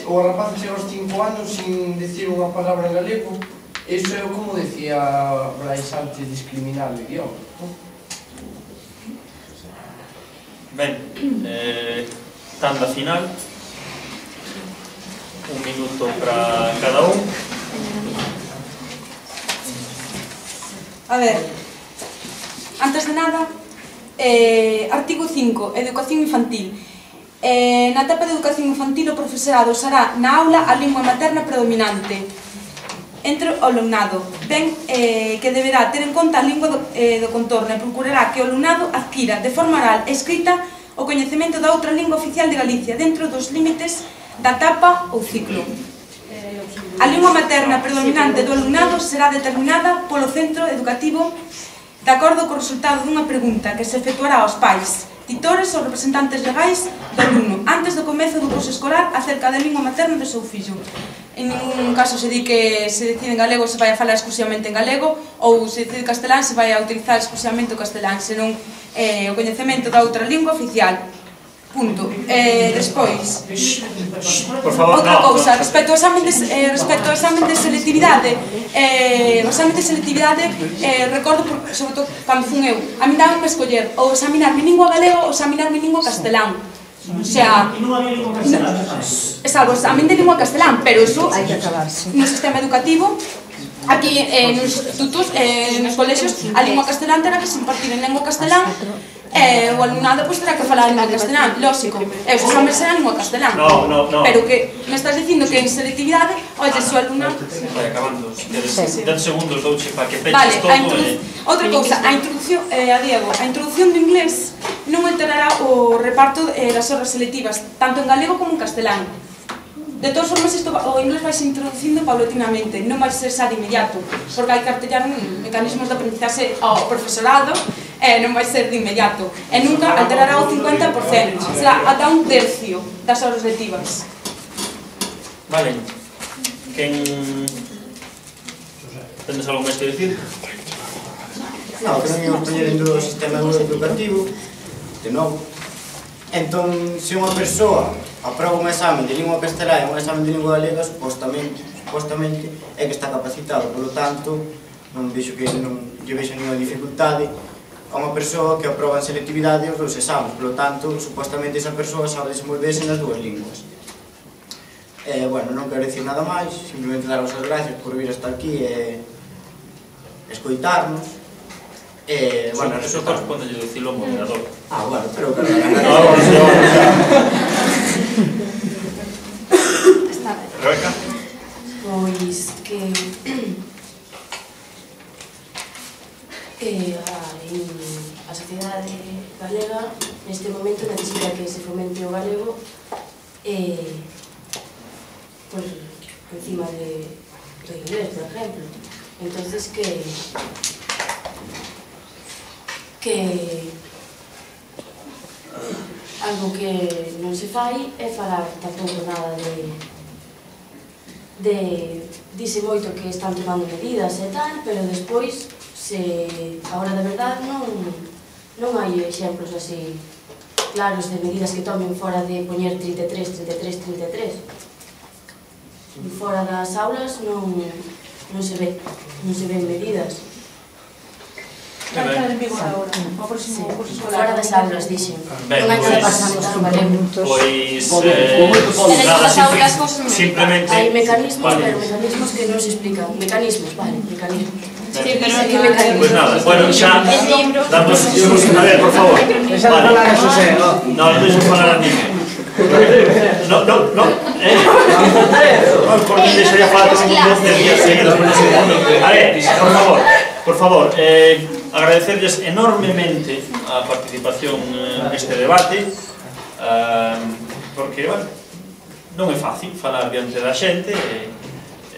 chega aos 5 anos sin decir unha palabra en galego. Iso é como decía Brais antes, discriminar o idioma. Ben, tanda final. 1 minuto para cada un. A ver, antes de nada, artigo 5, educación infantil. Na etapa de educación infantil o profesorado usará na aula a lingua materna predominante entre o alumnado, ben que deberá ter en conta a lingua do contorno e procurará que o alumnado adquira de forma oral e escrita o coñecemento da outra lingua oficial de Galicia dentro dos límites da etapa ou ciclo. A lingua materna predominante do alumnado será determinada polo centro educativo de acordo co resultado dunha pregunta que se efectuará aos pais, titores ou representantes legais do alumno antes do comezo do curso escolar acerca da lingua materna do seu fillo. En ningún caso se di que se decide en galego se vai a falar exclusivamente en galego ou se decide castelán se vai a utilizar exclusivamente o castelán, senón o coñecemento da outra lingua oficial. Punto. Despois, outra cousa, respecto ao examen de selectividade, recordo, sobre todo, cando fun eu, a min daban a escoller ou examinarme lingua galego ou examinarme lingua castelán. O sea, salvo examen de lingua castelán, pero iso no sistema educativo, aquí nos institutos, nos colexios, a lingua castelán terá que se impartir en lingua castelán. O alumnado terá que falar en lingua castelán, lógico. E os exames serán en lingua castelán. Pero que me estás dicindo que en selectividade, oye, se o alumnado... Vai acabando, se queres 10 segundos douche para que peches todo. Outra cousa, a introducción, Diego, a introducción do inglés non alterará o reparto das horas selectivas, tanto en galego como en castelán. De todas formas, o inglés vai se introducindo paulatinamente, non vai ser xa de inmediato, porque hai que artellar mecanismos de aprendizaxe ao profesorado, non vai ser de inmediato, e nunca alterará o 50%, será ata un tercio das horas lectivas. Vale. Quen... Tendes algo máis que dicir? Non, que non íamos poñer dentro do sistema educativo, de novo. Entón, se unha persoa aproba un examen de lingua castelá e un examen de lingua galega, supostamente é que está capacitado, polo tanto, non vexo que non lle vexo ninguna dificultade a unha persoa que aproba en selectividade os dous exames, polo tanto, supostamente esa persoa sabe desenvolverse nas dúas linguas. Bueno, non quero dicir nada máis, simplemente daros as gracias por vir hasta aquí e escoitarnos. Bueno, eso corresponde a dicirlo ao moderador. Bueno, pero que Rebeca? Pois que a sociedade galega neste momento necesita que se fomente o galego por encima do inglés, por exemplo. Entonces que algo que non se fai é falar tampouco nada dice moito que están tomando medidas e tal, pero despois a hora de verdade non hai exemplos así claros de medidas que tomen fora de poñer 33. Fora das aulas non se ven medidas. Vai estar en vigor agora, o próximo curso escolar. Fora das aulas, dixen. Ben, pois... simplemente... Hai mecanismos, pero mecanismos que non se explican. Mecanismos, vale, mecanismos. Pois nada, bueno, xa damos... A ver, por favor. Deixa de falar a Xosé, non? Non, deixa de falar a ninguén. No. Porque deixaría falar que somos 12 días seguidos. A ver, por favor, agradecerles enormemente a participación neste debate, porque, bueno, non é fácil falar diante da xente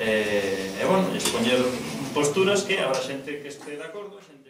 e, bueno, expoñer posturas que habrá xente que este de acordo, xente